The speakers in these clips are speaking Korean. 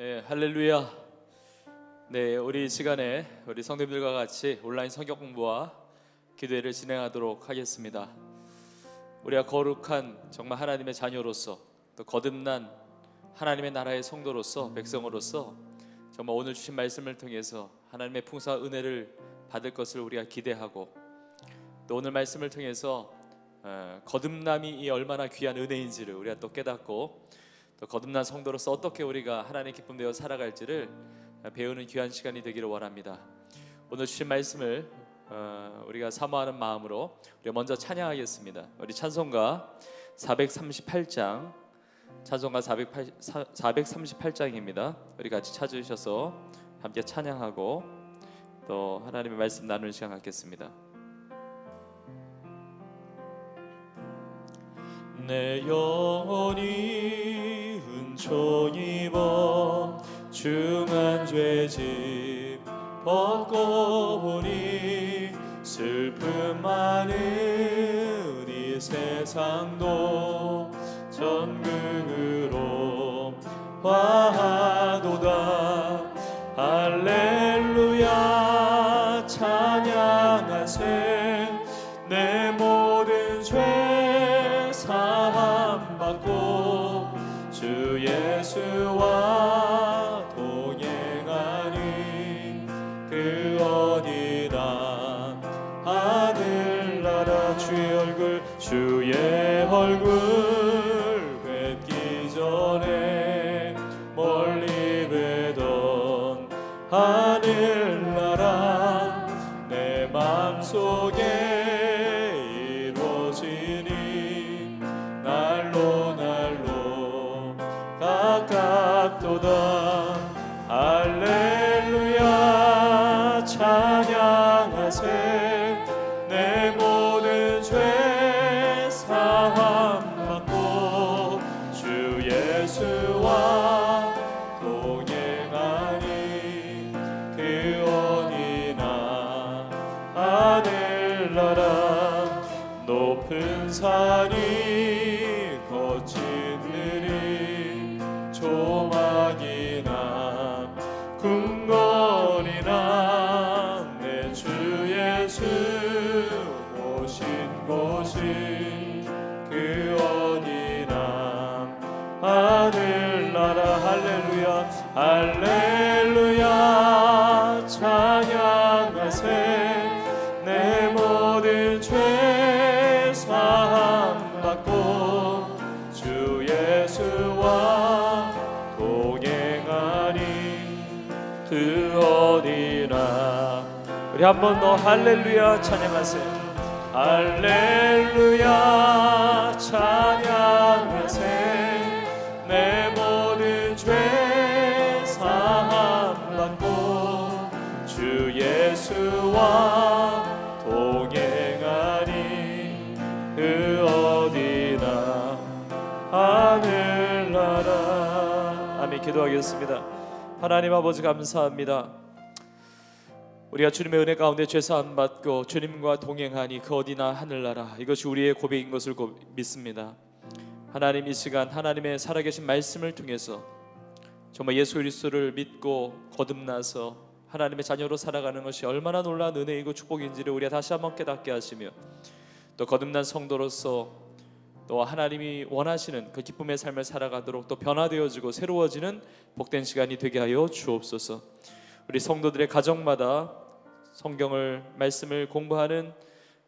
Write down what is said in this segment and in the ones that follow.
네, 할렐루야. 네, 우리 이 시간에 우리 성도님들과 같이 온라인 성경 공부와 기도회를 진행하도록 하겠습니다. 우리가 거룩한 정말 하나님의 자녀로서, 또 거듭난 하나님의 나라의 성도로서, 백성으로서 정말 오늘 주신 말씀을 통해서 하나님의 풍성한 은혜를 받을 것을 우리가 기대하고, 또 오늘 말씀을 통해서 거듭남이 얼마나 귀한 은혜인지를 우리가 또 깨닫고, 또 거듭난 성도로서 어떻게 우리가 하나님의 기쁨 되어 살아갈지를 배우는 귀한 시간이 되기를 원합니다. 오늘 주신 말씀을 우리가 사모하는 마음으로 우리가 먼저 찬양하겠습니다. 우리 찬송가 438장, 찬송가 438장입니다. 우리 같이 찾으셔서 함께 찬양하고 또 하나님의 말씀 나누는 시간 갖겠습니다. 내 영혼이 은총 입어 중한 죄짐 벗고 보니 슬픔 많은 이 세상도 전극으로 화하도다. 할렐루야 찬양하세. 내 모든 죄 사함 받고 주 예수와 동행하니 그 어디나 하늘나라 주의 얼굴 뵙기 전에 멀리 뵈던 하늘나라 내 맘속에 이루어지니 날로 가깝도다. 할렐루야 찬양하세. 내 모든 죄 사함 받고 주 예수와 동행하니 그 어디나 하늘나라 높은 산이 거친 들이 조막이나 궁궐이나 내 주 예수 오신 곳이 그 어디나 하늘나라. 할렐루야 할렐루야 찬양하세. 내 모든 죄 사함 받고 주 예수와 동행하니 그 어디나. 우리 한 번 더 할렐루야 찬양하세요. 할렐루야 찬양하세. 내 모든 죄 사함 받고 주 예수와 동행하니 그 어디나 하늘나라. 아멘. 기도하겠습니다. 하나님 아버지 감사합니다. 우리가 주님의 은혜 가운데 죄사함 받고 주님과 동행하니 그 어디나 하늘나라. 이것이 우리의 고백인 것을 믿습니다. 하나님, 이 시간 하나님의 살아계신 말씀을 통해서 정말 예수 그리스도를 믿고 거듭나서 하나님의 자녀로 살아가는 것이 얼마나 놀라운 은혜이고 축복인지를 우리가 다시 한번 깨닫게 하시며, 또 거듭난 성도로서 또 하나님이 원하시는 그 기쁨의 삶을 살아가도록 또 변화되어지고 새로워지는 복된 시간이 되게 하여 주옵소서. 우리 성도들의 가정마다 성경을 말씀을 공부하는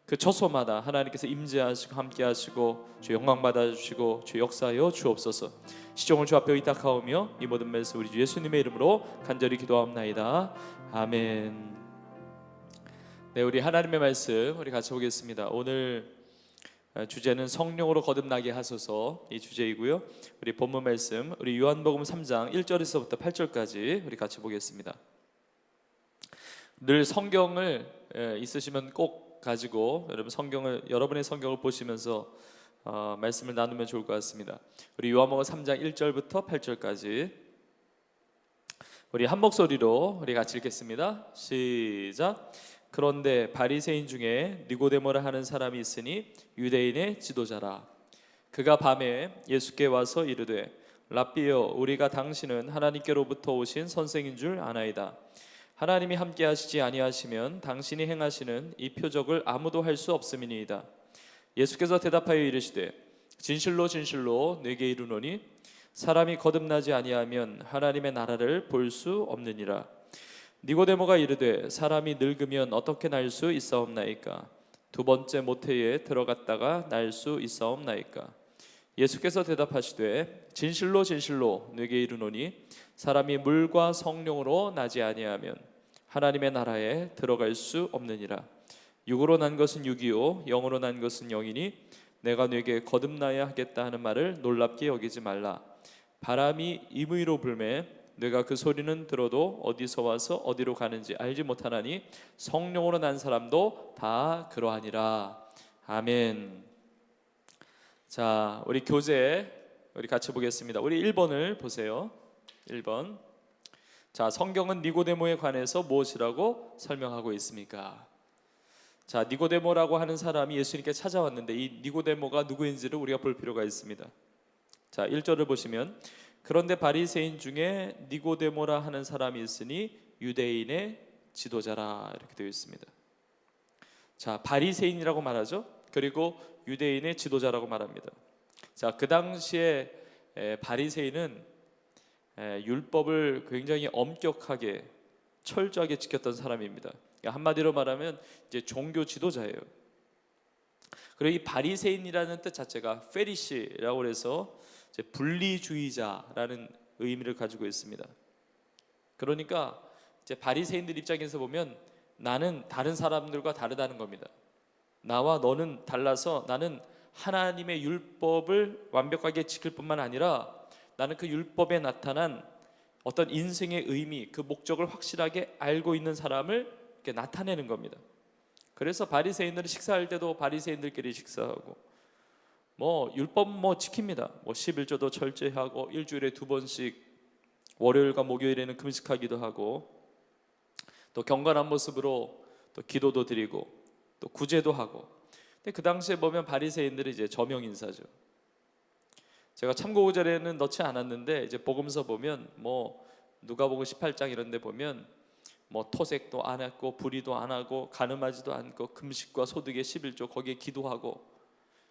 그 처소마다 하나님께서 임재하시고 함께하시고 주 영광 받아주시고 주 역사하여 주옵소서. 시종을 주 앞에 의탁하오며 이 모든 말씀 우리 주 예수님의 이름으로 간절히 기도합나이다. 아멘. 네, 우리 하나님의 말씀 우리 같이 보겠습니다. 오늘 주제는 성령으로 거듭나게 하소서, 이 주제이고요. 우리 본문 말씀 우리 요한복음 3장 1절에서부터 8절까지 우리 같이 보겠습니다. 늘 성경을 있으시면 꼭 가지고 여러분의 성경을 보시면서 말씀을 나누면 좋을 것 같습니다. 우리 요한복음 3장 1절부터 8절까지 우리 한 목소리로 우리 같이 읽겠습니다. 시작. 그런데 바리새인 중에 니고데모라 하는 사람이 있으니 유대인의 지도자라. 그가 밤에 예수께 와서 이르되 랍비여, 우리가 당신은 하나님께로부터 오신 선생인 줄 아나이다. 하나님이 함께 하시지 아니하시면 당신이 행하시는 이 표적을 아무도 할 수 없음이니이다. 예수께서 대답하여 이르시되 진실로 진실로 네게 이르노니 사람이 거듭나지 아니하면 하나님의 나라를 볼 수 없느니라. 니고데모가 이르되 사람이 늙으면 어떻게 날 수 있사옵나이까? 두 번째 모태에 들어갔다가 날 수 있사옵나이까? 예수께서 대답하시되 진실로 진실로 네게 이르노니 사람이 물과 성령으로 나지 아니하면 하나님의 나라에 들어갈 수 없느니라. 육으로 난 것은 육이요 영으로 난 것은 영이니 내가 네게 거듭나야 하겠다 하는 말을 놀랍게 여기지 말라. 바람이 임의로 불매 내가 그 소리는 들어도 어디서 와서 어디로 가는지 알지 못하나니 성령으로 난 사람도 다 그러하니라. 아멘. 자, 우리 교재 우리 같이 보겠습니다. 우리 1번을 보세요. 1번. 자, 성경은 니고데모에 관해서 무엇이라고 설명하고 있습니까? 자, 니고데모라고 하는 사람이 예수님께 찾아왔는데 이 니고데모가 누구인지를 우리가 볼 필요가 있습니다. 자, 1절을 보시면 그런데 바리새인 중에 니고데모라 하는 사람이 있으니 유대인의 지도자라 이렇게 되어 있습니다. 자, 바리새인이라고 말하죠. 그리고 유대인의 지도자라고 말합니다. 자, 그 당시에 바리새인은 율법을 굉장히 엄격하게 철저하게 지켰던 사람입니다. 한마디로 말하면 이제 종교 지도자예요. 그리고 이 바리새인이라는 뜻 자체가 페리시라고 해서 분리주의자라는 의미를 가지고 있습니다. 그러니까 이제 바리새인들 입장에서 보면 나는 다른 사람들과 다르다는 겁니다. 나와 너는 달라서 나는 하나님의 율법을 완벽하게 지킬 뿐만 아니라 나는 그 율법에 나타난 어떤 인생의 의미, 그 목적을 확실하게 알고 있는 사람을 이렇게 나타내는 겁니다. 그래서 바리새인들은 식사할 때도 바리새인들끼리 식사하고 율법 지킵니다. 11조도 철저히 하고 일주일에 2번씩 월요일과 목요일에는 금식하기도 하고 또 경건한 모습으로 또 기도도 드리고 또 구제도 하고. 근데 그 당시에 보면 바리새인들이 이제 저명 인사죠. 제가 참고 구절에는 넣지 않았는데 이제 복음서 보면 누가복음 18장 이런 데 보면 토색도 안 했고 불의도 안 하고 간음하지도 않고 금식과 소득의 11조 거기에 기도하고.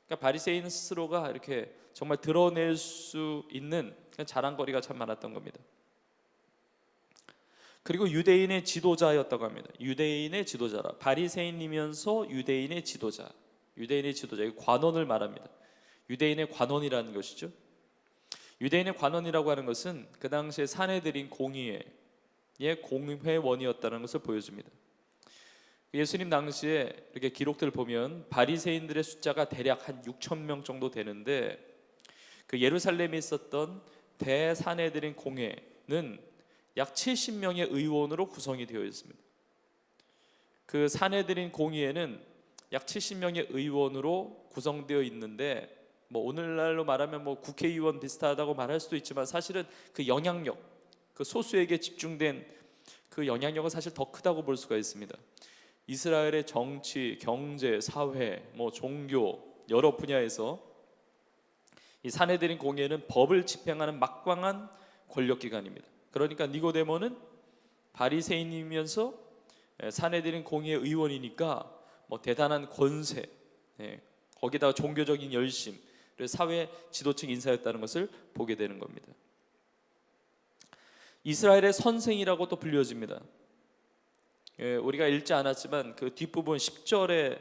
그러니까 바리새인 스스로가 이렇게 정말 드러낼 수 있는 자랑거리가 참 많았던 겁니다. 그리고 유대인의 지도자였다고 합니다. 유대인의 지도자라. 바리새인이면서 유대인의 지도자. 유대인의 지도자, 이 관원을 말합니다. 유대인의 관원이라는 것이죠. 유대인의 관원이라고 하는 것은 그 당시에 사내들인 공의의 공회원이었다는 것을 보여줍니다. 예수님 당시에 이렇게 기록들을 보면 바리새인들의 숫자가 대략 한 6천 명 정도 되는데 그 예루살렘에 있었던 대사내들인 공회는 약 70명의 의원으로 구성이 되어 있습니다. 그 사내들인 공의회는 약 70명의 의원으로 구성되어 있는데 오늘날로 말하면 국회의원 비슷하다고 말할 수도 있지만 사실은 그 영향력, 그 소수에게 집중된 그 영향력은 사실 더 크다고 볼 수가 있습니다. 이스라엘의 정치, 경제, 사회, 종교 여러 분야에서 이 사내들인 공회는 법을 집행하는 막강한 권력기관입니다. 그러니까 니고데모는 바리새인이면서 사내들인 공회의 의원이니까 대단한 권세, 거기다가 종교적인 열심, 그래서 사회 지도층 인사였다는 것을 보게 되는 겁니다. 이스라엘의 선생이라고 또 불려집니다. 우리가 읽지 않았지만 그 뒷부분 10절에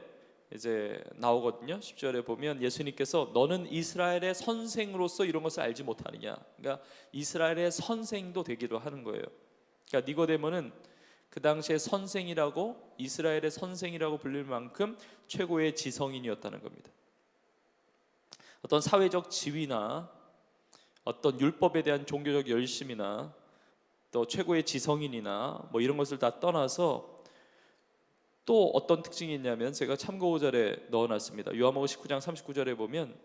이제 나오거든요. 10절에 보면 예수님께서 너는 이스라엘의 선생으로서 이런 것을 알지 못하느냐. 그러니까 이스라엘의 선생도 되기도 하는 거예요. 그러니까 니고데모는 그 당시에 선생이라고 이스라엘의 선생이라고 불릴 만큼 최고의 지성인이었다는 겁니다. 어떤 사회적 지위나 어떤 율법에 대한 종교적 열심이나 또 최고의 지성인이나 이런 것을 다 떠나서 또 어떤 특징이 있냐면 제가 참고절에 넣어놨습니다. 요한복음 19장 39절에 보면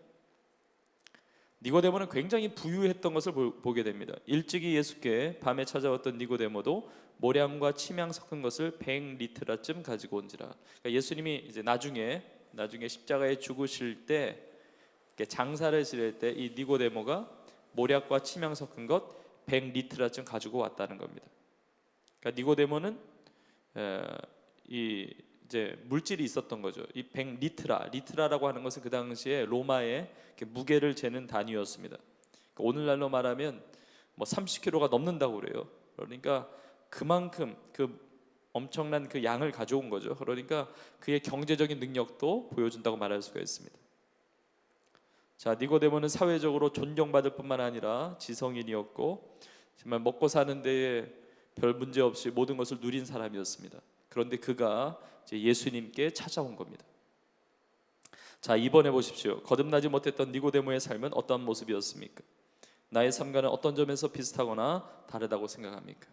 니고데모는 굉장히 부유했던 것을 보게 됩니다. 일찍이 예수께 밤에 찾아왔던 니고데모도 모량과 침향 섞은 것을 100리트라쯤 가지고 온지라. 그러니까 예수님이 이제 나중에 십자가에 죽으실 때 장사를 지낼 때 이 니고데모가 모략과 침향 섞은 것 100리트라쯤 가지고 왔다는 겁니다. 그러니까 니고데모는 이 이제 물질이 있었던 거죠. 이 100리트라라고 하는 것은 그 당시에 로마의 무게를 재는 단위였습니다. 그러니까 오늘날로 말하면 뭐 30kg가 넘는다고 그래요. 그러니까 그만큼 그 엄청난 그 양을 가져온 거죠. 그러니까 그의 경제적인 능력도 보여준다고 말할 수가 있습니다. 자, 니고데모는 사회적으로 존경받을 뿐만 아니라 지성인이었고 정말 먹고 사는 데에 별 문제 없이 모든 것을 누린 사람이었습니다. 그런데 그가 이제 예수님께 찾아온 겁니다. 자, 이번에 보십시오. 거듭나지 못했던 니고데모의 삶은 어떤 모습이었습니까? 나의 삶과는 어떤 점에서 비슷하거나 다르다고 생각합니까?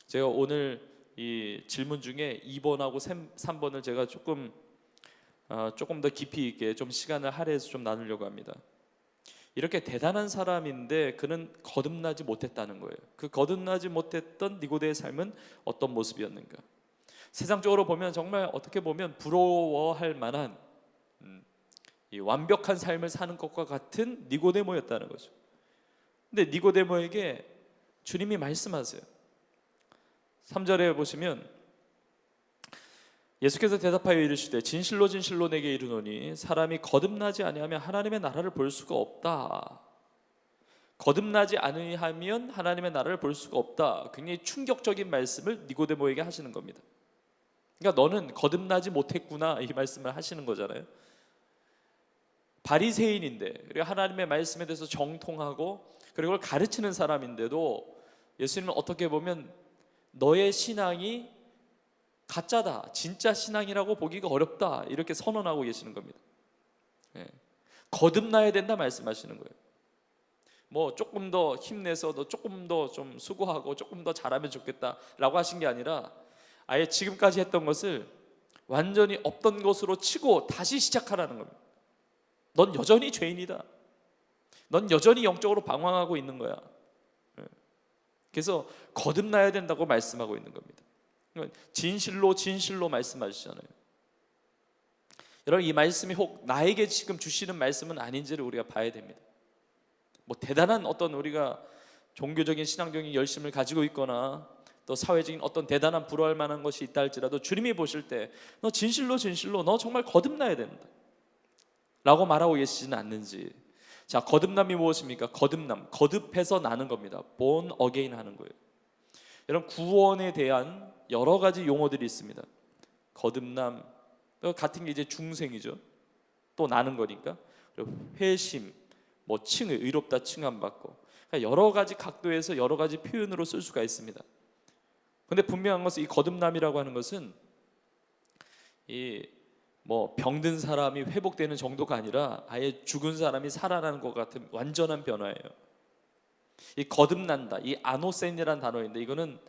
제가 오늘 이 질문 중에 2번하고 3번을 제가 조금 더 깊이 있게 좀 시간을 할애해서 좀 나누려고 합니다. 이렇게 대단한 사람인데 그는 거듭나지 못했다는 거예요. 그 거듭나지 못했던 니고데의 삶은 어떤 모습이었는가? 세상적으로 보면 정말 어떻게 보면 부러워할 만한 이 완벽한 삶을 사는 것과 같은 니고데모였다는 거죠. 근데 니고데모에게 주님이 말씀하세요. 3절에 보시면 예수께서 대답하여 이르시되 진실로 진실로 내게 이르노니 사람이 거듭나지 아니하면 하나님의 나라를 볼 수가 없다. 거듭나지 아니하면 하나님의 나라를 볼 수가 없다. 굉장히 충격적인 말씀을 니고데모에게 하시는 겁니다. 그러니까 너는 거듭나지 못했구나, 이 말씀을 하시는 거잖아요. 바리새인인데 그리고 하나님의 말씀에 대해서 정통하고 그리고 그걸 가르치는 사람인데도 예수님은 어떻게 보면 너의 신앙이 가짜다, 진짜 신앙이라고 보기가 어렵다, 이렇게 선언하고 계시는 겁니다. 거듭나야 된다 말씀하시는 거예요. 뭐 조금 더 힘내서 너 조금 더 좀 수고하고 조금 더 잘하면 좋겠다라고 하신 게 아니라 아예 지금까지 했던 것을 완전히 없던 것으로 치고 다시 시작하라는 겁니다. 넌 여전히 죄인이다. 넌 여전히 영적으로 방황하고 있는 거야. 그래서 거듭나야 된다고 말씀하고 있는 겁니다. 진실로 진실로 말씀하시잖아요. 여러분, 이 말씀이 혹 나에게 지금 주시는 말씀은 아닌지를 우리가 봐야 됩니다. 뭐 대단한 어떤 우리가 종교적인 신앙적인 열심을 가지고 있거나 또 사회적인 어떤 대단한 부러워할 만한 것이 있다 할지라도 주님이 보실 때 너 진실로 진실로 너 정말 거듭나야 된다 라고 말하고 계시지는 않는지. 자, 거듭남이 무엇입니까? 거듭남, 거듭해서 나는 겁니다. born again 하는 거예요. 여러분, 구원에 대한 여러 가지 용어들이 있습니다. 거듭남, 같은 게 이제 중생이죠. 또 나는 거니까. 그리고 회심, 뭐 칭의, 의롭다 칭함받고, 그러니까 여러 가지 각도에서 여러 가지 표현으로 쓸 수가 있습니다. 근데 분명한 것은 이 거듭남이라고 하는 것은 이 뭐 병든 사람이 회복되는 정도가 아니라 아예 죽은 사람이 살아나는 것 같은 완전한 변화예요. 이 거듭난다, 이 아노센이라는 단어인데 이거는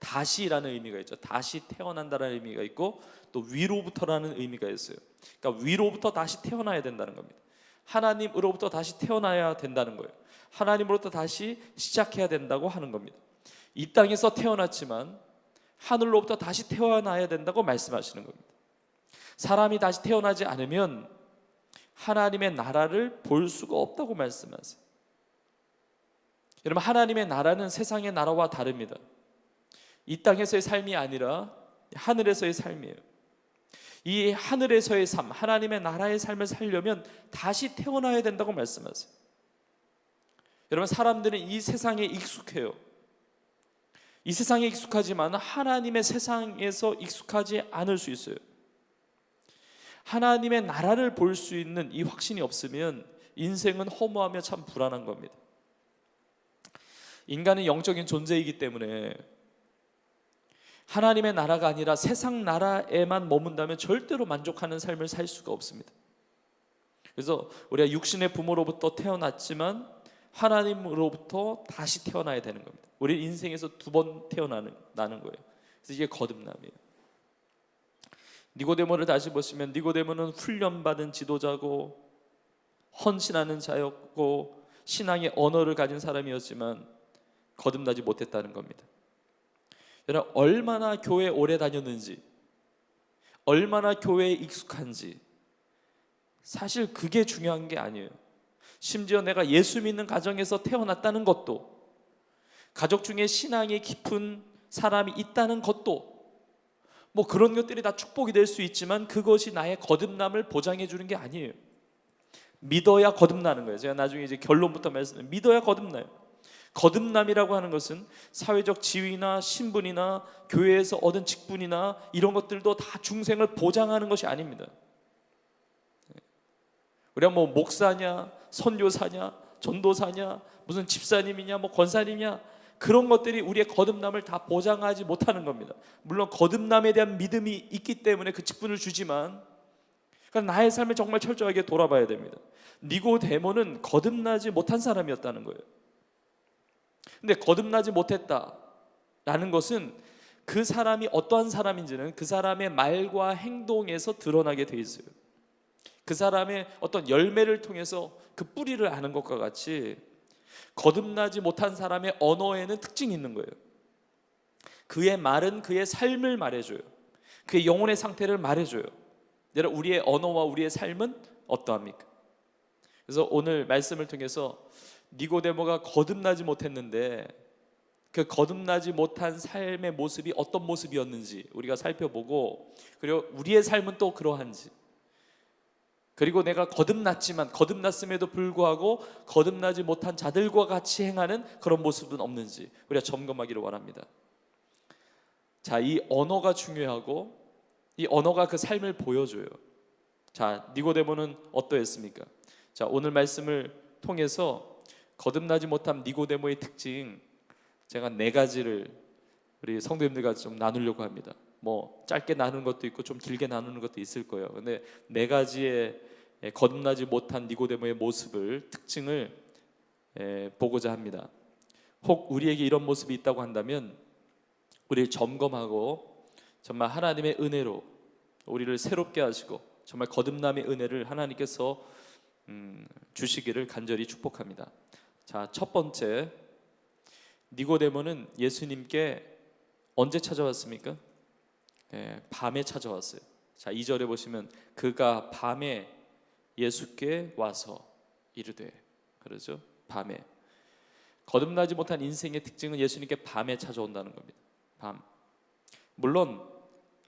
다시라는 의미가 있죠. 다시 태어난다라는 의미가 있고 또 위로부터라는 의미가 있어요. 그러니까 위로부터 다시 태어나야 된다는 겁니다. 하나님으로부터 다시 태어나야 된다는 거예요. 하나님으로부터 다시 시작해야 된다고 하는 겁니다. 이 땅에서 태어났지만 하늘로부터 다시 태어나야 된다고 말씀하시는 겁니다. 사람이 다시 태어나지 않으면 하나님의 나라를 볼 수가 없다고 말씀하세요. 여러분, 하나님의 나라는 세상의 나라와 다릅니다. 이 땅에서의 삶이 아니라 하늘에서의 삶이에요. 이 하늘에서의 삶, 하나님의 나라의 삶을 살려면 다시 태어나야 된다고 말씀하세요. 여러분, 사람들은 이 세상에 익숙해요. 이 세상에 익숙하지만 하나님의 세상에서 익숙하지 않을 수 있어요. 하나님의 나라를 볼 수 있는 이 확신이 없으면 인생은 허무하며 참 불안한 겁니다. 인간은 영적인 존재이기 때문에 하나님의 나라가 아니라 세상 나라에만 머문다면 절대로 만족하는 삶을 살 수가 없습니다. 그래서 우리가 육신의 부모로부터 태어났지만 하나님으로부터 다시 태어나야 되는 겁니다. 우리 인생에서 2번 태어나는 거예요. 그래서 이게 거듭남이에요. 니고데모를 다시 보시면 니고데모는 훈련받은 지도자고 헌신하는 자였고 신앙의 언어를 가진 사람이었지만 거듭나지 못했다는 겁니다. 여러분, 얼마나 교회에 오래 다녔는지, 얼마나 교회에 익숙한지 사실 그게 중요한 게 아니에요. 심지어 내가 예수 믿는 가정에서 태어났다는 것도, 가족 중에 신앙이 깊은 사람이 있다는 것도, 뭐 그런 것들이 다 축복이 될 수 있지만 그것이 나의 거듭남을 보장해 주는 게 아니에요. 믿어야 거듭나는 거예요. 제가 나중에 이제 결론부터 말씀드려요. 믿어야 거듭나요. 거듭남이라고 하는 것은 사회적 지위나 신분이나 교회에서 얻은 직분이나 이런 것들도 다 중생을 보장하는 것이 아닙니다. 우리가 뭐 목사냐, 선교사냐, 전도사냐, 무슨 집사님이냐, 뭐 권사님이냐, 그런 것들이 우리의 거듭남을 다 보장하지 못하는 겁니다. 물론 거듭남에 대한 믿음이 있기 때문에 그 직분을 주지만, 그러니까 나의 삶을 정말 철저하게 돌아봐야 됩니다. 니고데모는 거듭나지 못한 사람이었다는 거예요. 근데 거듭나지 못했다라는 것은 그 사람이 어떠한 사람인지는 그 사람의 말과 행동에서 드러나게 돼 있어요. 그 사람의 어떤 열매를 통해서 그 뿌리를 아는 것과 같이 거듭나지 못한 사람의 언어에는 특징이 있는 거예요. 그의 말은 그의 삶을 말해줘요. 그의 영혼의 상태를 말해줘요. 여러분, 우리의 언어와 우리의 삶은 어떠합니까? 그래서 오늘 말씀을 통해서 니고데모가 거듭나지 못했는데 그 거듭나지 못한 삶의 모습이 어떤 모습이었는지 우리가 살펴보고, 그리고 우리의 삶은 또 그러한지, 그리고 내가 거듭났음에도 불구하고 거듭나지 못한 자들과 같이 행하는 그런 모습은 없는지 우리가 점검하기를 원합니다. 자, 이 언어가 중요하고 이 언어가 그 삶을 보여줘요. 자, 니고데모는 어떠했습니까? 자, 오늘 말씀을 통해서 거듭나지 못한 니고데모의 특징, 제가 4가지를 우리 성도님들과 좀 나누려고 합니다. 뭐 짧게 나누는 것도 있고 좀 길게 나누는 것도 있을 거예요. 근데 4가지의 거듭나지 못한 니고데모의 모습을, 특징을 보고자 합니다. 혹 우리에게 이런 모습이 있다고 한다면 우리를 점검하고 정말 하나님의 은혜로 우리를 새롭게 하시고 정말 거듭남의 은혜를 하나님께서 주시기를 간절히 축복합니다. 자, 첫 번째, 니고데모는 예수님께 언제 찾아왔습니까? 밤에 찾아왔어요. 자, 2절에 보시면 그가 밤에 예수께 와서 이르되, 그러죠? 밤에. 거듭나지 못한 인생의 특징은 예수님께 밤에 찾아온다는 겁니다. 밤. 물론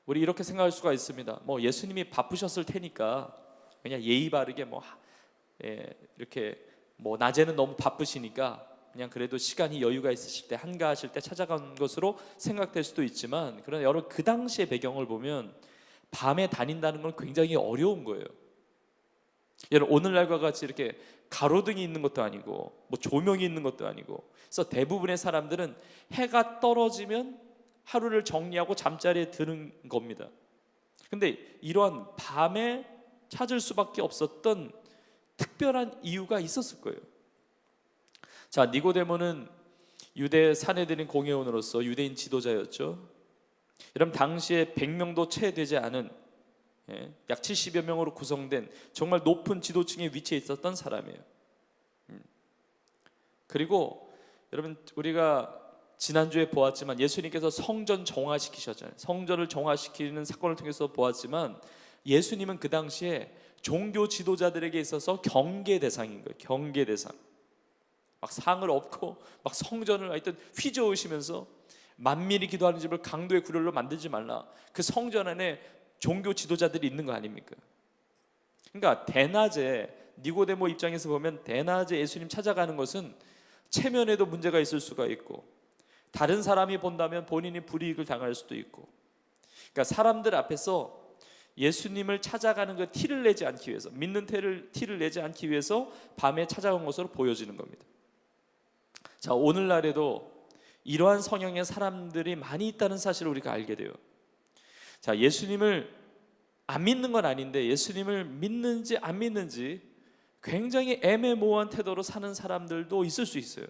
우리 이렇게 생각할 수가 있습니다. 뭐 예수님이 바쁘셨을 테니까 그냥 예의 바르게 이렇게 뭐 낮에는 너무 바쁘시니까 그냥 그래도 시간이 여유가 있으실 때 한가하실 때 찾아간 것으로 생각될 수도 있지만, 그러나 여러분 그 당시의 배경을 보면 밤에 다닌다는 건 굉장히 어려운 거예요. 여러분 오늘날과 같이 이렇게 가로등이 있는 것도 아니고 뭐 조명이 있는 것도 아니고, 그래서 대부분의 사람들은 해가 떨어지면 하루를 정리하고 잠자리에 드는 겁니다. 근데 이러한 밤에 찾을 수밖에 없었던 특별한 이유가 있었을 거예요. 자, 니고데모는 유대 사내들인 공회원으로서 유대인 지도자였죠. 여러분 당시에 100명도 채 되지 않은 약 70여 명으로 구성된 정말 높은 지도층에 위치해 있었던 사람이에요. 그리고 여러분 우리가 지난주에 보았지만 예수님께서 성전 정화시키셨잖아요. 성전을 정화시키는 사건을 통해서 보았지만 예수님은 그 당시에 종교 지도자들에게 있어서 경계 대상인 거예요. 경계 대상. 막 상을 업고 막 성전을 하여튼 휘저으시면서 만민이 기도하는 집을 강도의 굴혈로 만들지 말라. 그 성전 안에 종교 지도자들이 있는 거 아닙니까? 그러니까 대낮에 니고데모 입장에서 보면 대낮에 예수님 찾아가는 것은 체면에도 문제가 있을 수가 있고, 다른 사람이 본다면 본인이 불이익을 당할 수도 있고, 그러니까 사람들 앞에서 예수님을 찾아가는 그 티를 내지 않기 위해서, 믿는 티를 내지 않기 위해서 밤에 찾아온 것으로 보여지는 겁니다. 자, 오늘날에도 이러한 성향의 사람들이 많이 있다는 사실을 우리가 알게 돼요. 자, 예수님을 안 믿는 건 아닌데 예수님을 믿는지 안 믿는지 굉장히 애매모호한 태도로 사는 사람들도 있을 수 있어요.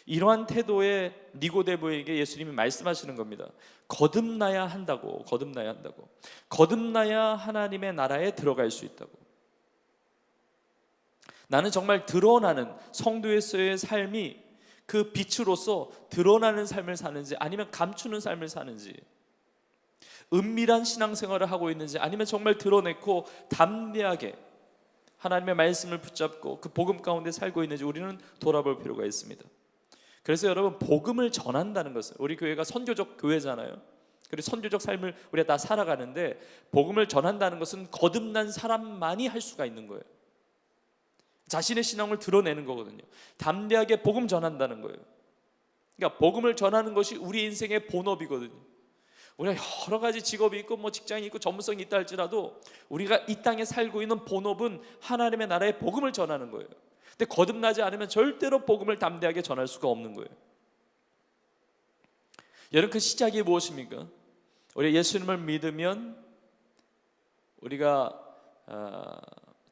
이러한 태도의 니고데모에게 예수님이 말씀하시는 겁니다. 거듭나야 한다고. 거듭나야 하나님의 나라에 들어갈 수 있다고. 나는 정말 드러나는 성도에서의 삶이 그 빛으로서 드러나는 삶을 사는지 아니면 감추는 삶을 사는지, 은밀한 신앙생활을 하고 있는지 아니면 정말 드러내고 담대하게 하나님의 말씀을 붙잡고 그 복음 가운데 살고 있는지 우리는 돌아볼 필요가 있습니다. 그래서 여러분, 복음을 전한다는 것은, 우리 교회가 선교적 교회잖아요. 그리고 선교적 삶을 우리가 다 살아가는데, 복음을 전한다는 것은 거듭난 사람만이 할 수가 있는 거예요. 자신의 신앙을 드러내는 거거든요. 담대하게 복음 전한다는 거예요. 그러니까 복음을 전하는 것이 우리 인생의 본업이거든요. 우리가 여러 가지 직업이 있고 뭐 직장이 있고 전문성이 있다 할지라도 우리가 이 땅에 살고 있는 본업은 하나님의 나라의 복음을 전하는 거예요. 근데 거듭나지 않으면 절대로 복음을 담대하게 전할 수가 없는 거예요. 여러분, 그 시작이 무엇입니까? 우리 예수님을 믿으면 우리가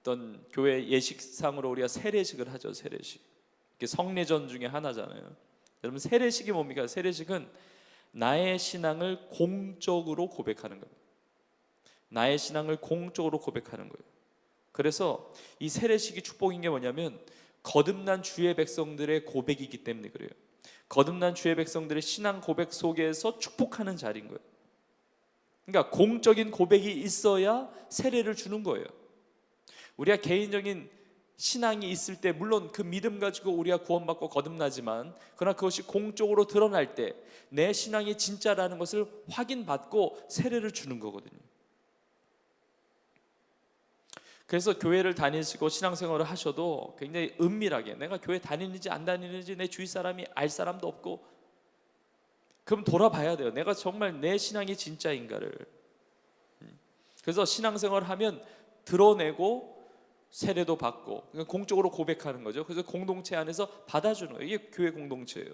어떤 교회 예식상으로 우리가 세례식을 하죠. 세례식. 이게 성례전 중에 하나잖아요. 여러분, 세례식이 뭡니까? 세례식은 나의 신앙을 공적으로 고백하는 겁니다. 나의 신앙을 공적으로 고백하는 거예요. 그래서 이 세례식이 축복인 게 뭐냐면 거듭난 주의 백성들의 고백이기 때문에 그래요. 거듭난 주의 백성들의 신앙 고백 속에서 축복하는 자리인 거예요. 그러니까 공적인 고백이 있어야 세례를 주는 거예요. 우리가 개인적인 신앙이 있을 때 물론 그 믿음 가지고 우리가 구원받고 거듭나지만, 그러나 그것이 공적으로 드러날 때 내 신앙이 진짜라는 것을 확인받고 세례를 주는 거거든요. 그래서 교회를 다니시고 신앙생활을 하셔도 굉장히 은밀하게, 내가 교회 다니는지 안 다니는지 내 주위 사람이 알 사람도 없고, 그럼 돌아봐야 돼요. 내가 정말 내 신앙이 진짜인가를. 그래서 신앙생활을 하면 드러내고 세례도 받고 공적으로 고백하는 거죠. 그래서 공동체 안에서 받아주는 거예요. 이게 교회 공동체예요.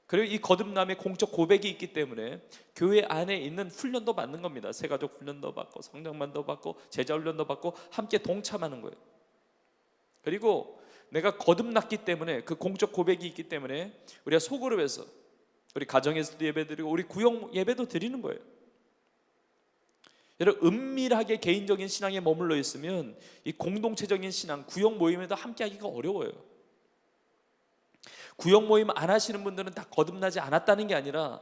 그리고 이 거듭남의 공적 고백이 있기 때문에 교회 안에 있는 훈련도 받는 겁니다. 새가족 훈련도 받고 성장반도 받고 제자 훈련도 받고 함께 동참하는 거예요. 그리고 내가 거듭났기 때문에, 그 공적 고백이 있기 때문에 우리가 소그룹에서, 우리 가정에서도 예배드리고 우리 구역 예배도 드리는 거예요. 여러분, 은밀하게 개인적인 신앙에 머물러 있으면 이 공동체적인 신앙, 구역 모임에도 함께 하기가 어려워요. 구역 모임 안 하시는 분들은 다 거듭나지 않았다는 게 아니라,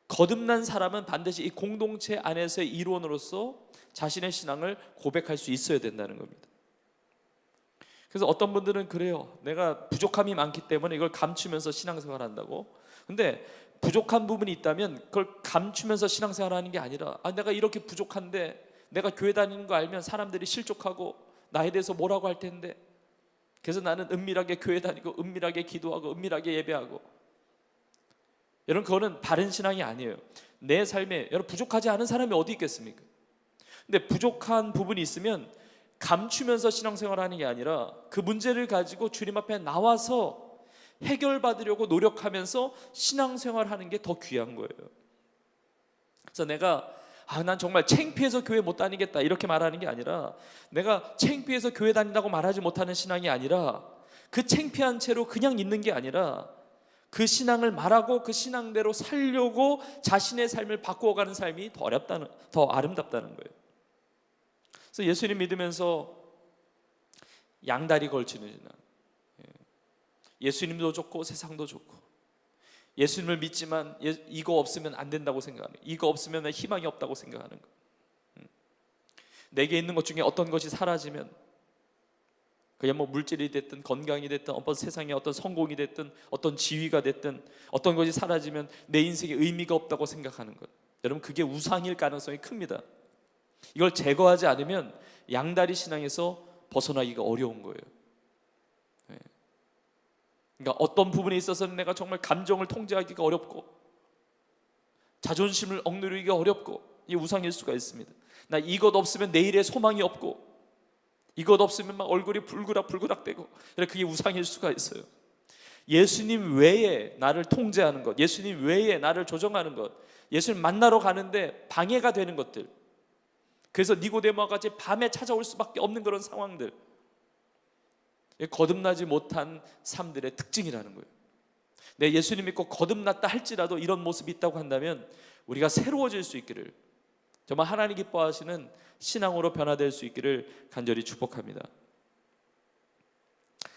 거듭난 사람은 반드시 이 공동체 안에서의 일원으로서 자신의 신앙을 고백할 수 있어야 된다는 겁니다. 그래서 어떤 분들은 그래요. 내가 부족함이 많기 때문에 이걸 감추면서 신앙생활 한다고. 근데 부족한 부분이 있다면 그걸 감추면서 신앙생활 하는 게 아니라, 내가 이렇게 부족한데 내가 교회 다니는 거 알면 사람들이 실족하고 나에 대해서 뭐라고 할 텐데, 그래서 나는 은밀하게 교회 다니고 은밀하게 기도하고 은밀하게 예배하고. 여러분, 그거는 바른 신앙이 아니에요. 내 삶에 여러분 부족하지 않은 사람이 어디 있겠습니까? 근데 부족한 부분이 있으면 감추면서 신앙생활하는 게 아니라 그 문제를 가지고 주님 앞에 나와서 해결받으려고 노력하면서 신앙생활하는 게 더 귀한 거예요. 그래서 내가 난 정말 창피해서 교회 못 다니겠다 이렇게 말하는 게 아니라, 내가 창피해서 교회 다닌다고 말하지 못하는 신앙이 아니라, 그 창피한 채로 그냥 있는 게 아니라 그 신앙을 말하고 그 신앙대로 살려고 자신의 삶을 바꾸어가는 삶이 더 아름답다는 거예요. 그래서 예수님 믿으면서 양다리 걸치는 신앙, 예수님도 좋고 세상도 좋고, 예수님을 믿지만 이거 없으면 안 된다고 생각하는, 이거 없으면 희망이 없다고 생각하는 거. 내게 있는 것 중에 어떤 것이 사라지면, 그냥 뭐 물질이 됐든 건강이 됐든 어떤 세상의 어떤 성공이 됐든 어떤 지위가 됐든 어떤 것이 사라지면 내 인생에 의미가 없다고 생각하는 것. 여러분, 그게 우상일 가능성이 큽니다. 이걸 제거하지 않으면 양다리 신앙에서 벗어나기가 어려운 거예요. 그러니까 어떤 부분에 있어서는 내가 정말 감정을 통제하기가 어렵고 자존심을 억누르기가 어렵고, 이 우상일 수가 있습니다. 나 이것 없으면 내일의 소망이 없고, 이것 없으면 막 얼굴이 불그락불그락되고, 그게 우상일 수가 있어요. 예수님 외에 나를 통제하는 것, 예수님 외에 나를 조정하는 것, 예수님 만나러 가는데 방해가 되는 것들, 그래서 니고데모와 같이 밤에 찾아올 수밖에 없는 그런 상황들, 거듭나지 못한 삶들의 특징이라는 거예요. 내 예수님 믿고 거듭났다 할지라도 이런 모습이 있다고 한다면 우리가 새로워질 수 있기를, 정말 하나님 기뻐하시는 신앙으로 변화될 수 있기를 간절히 축복합니다.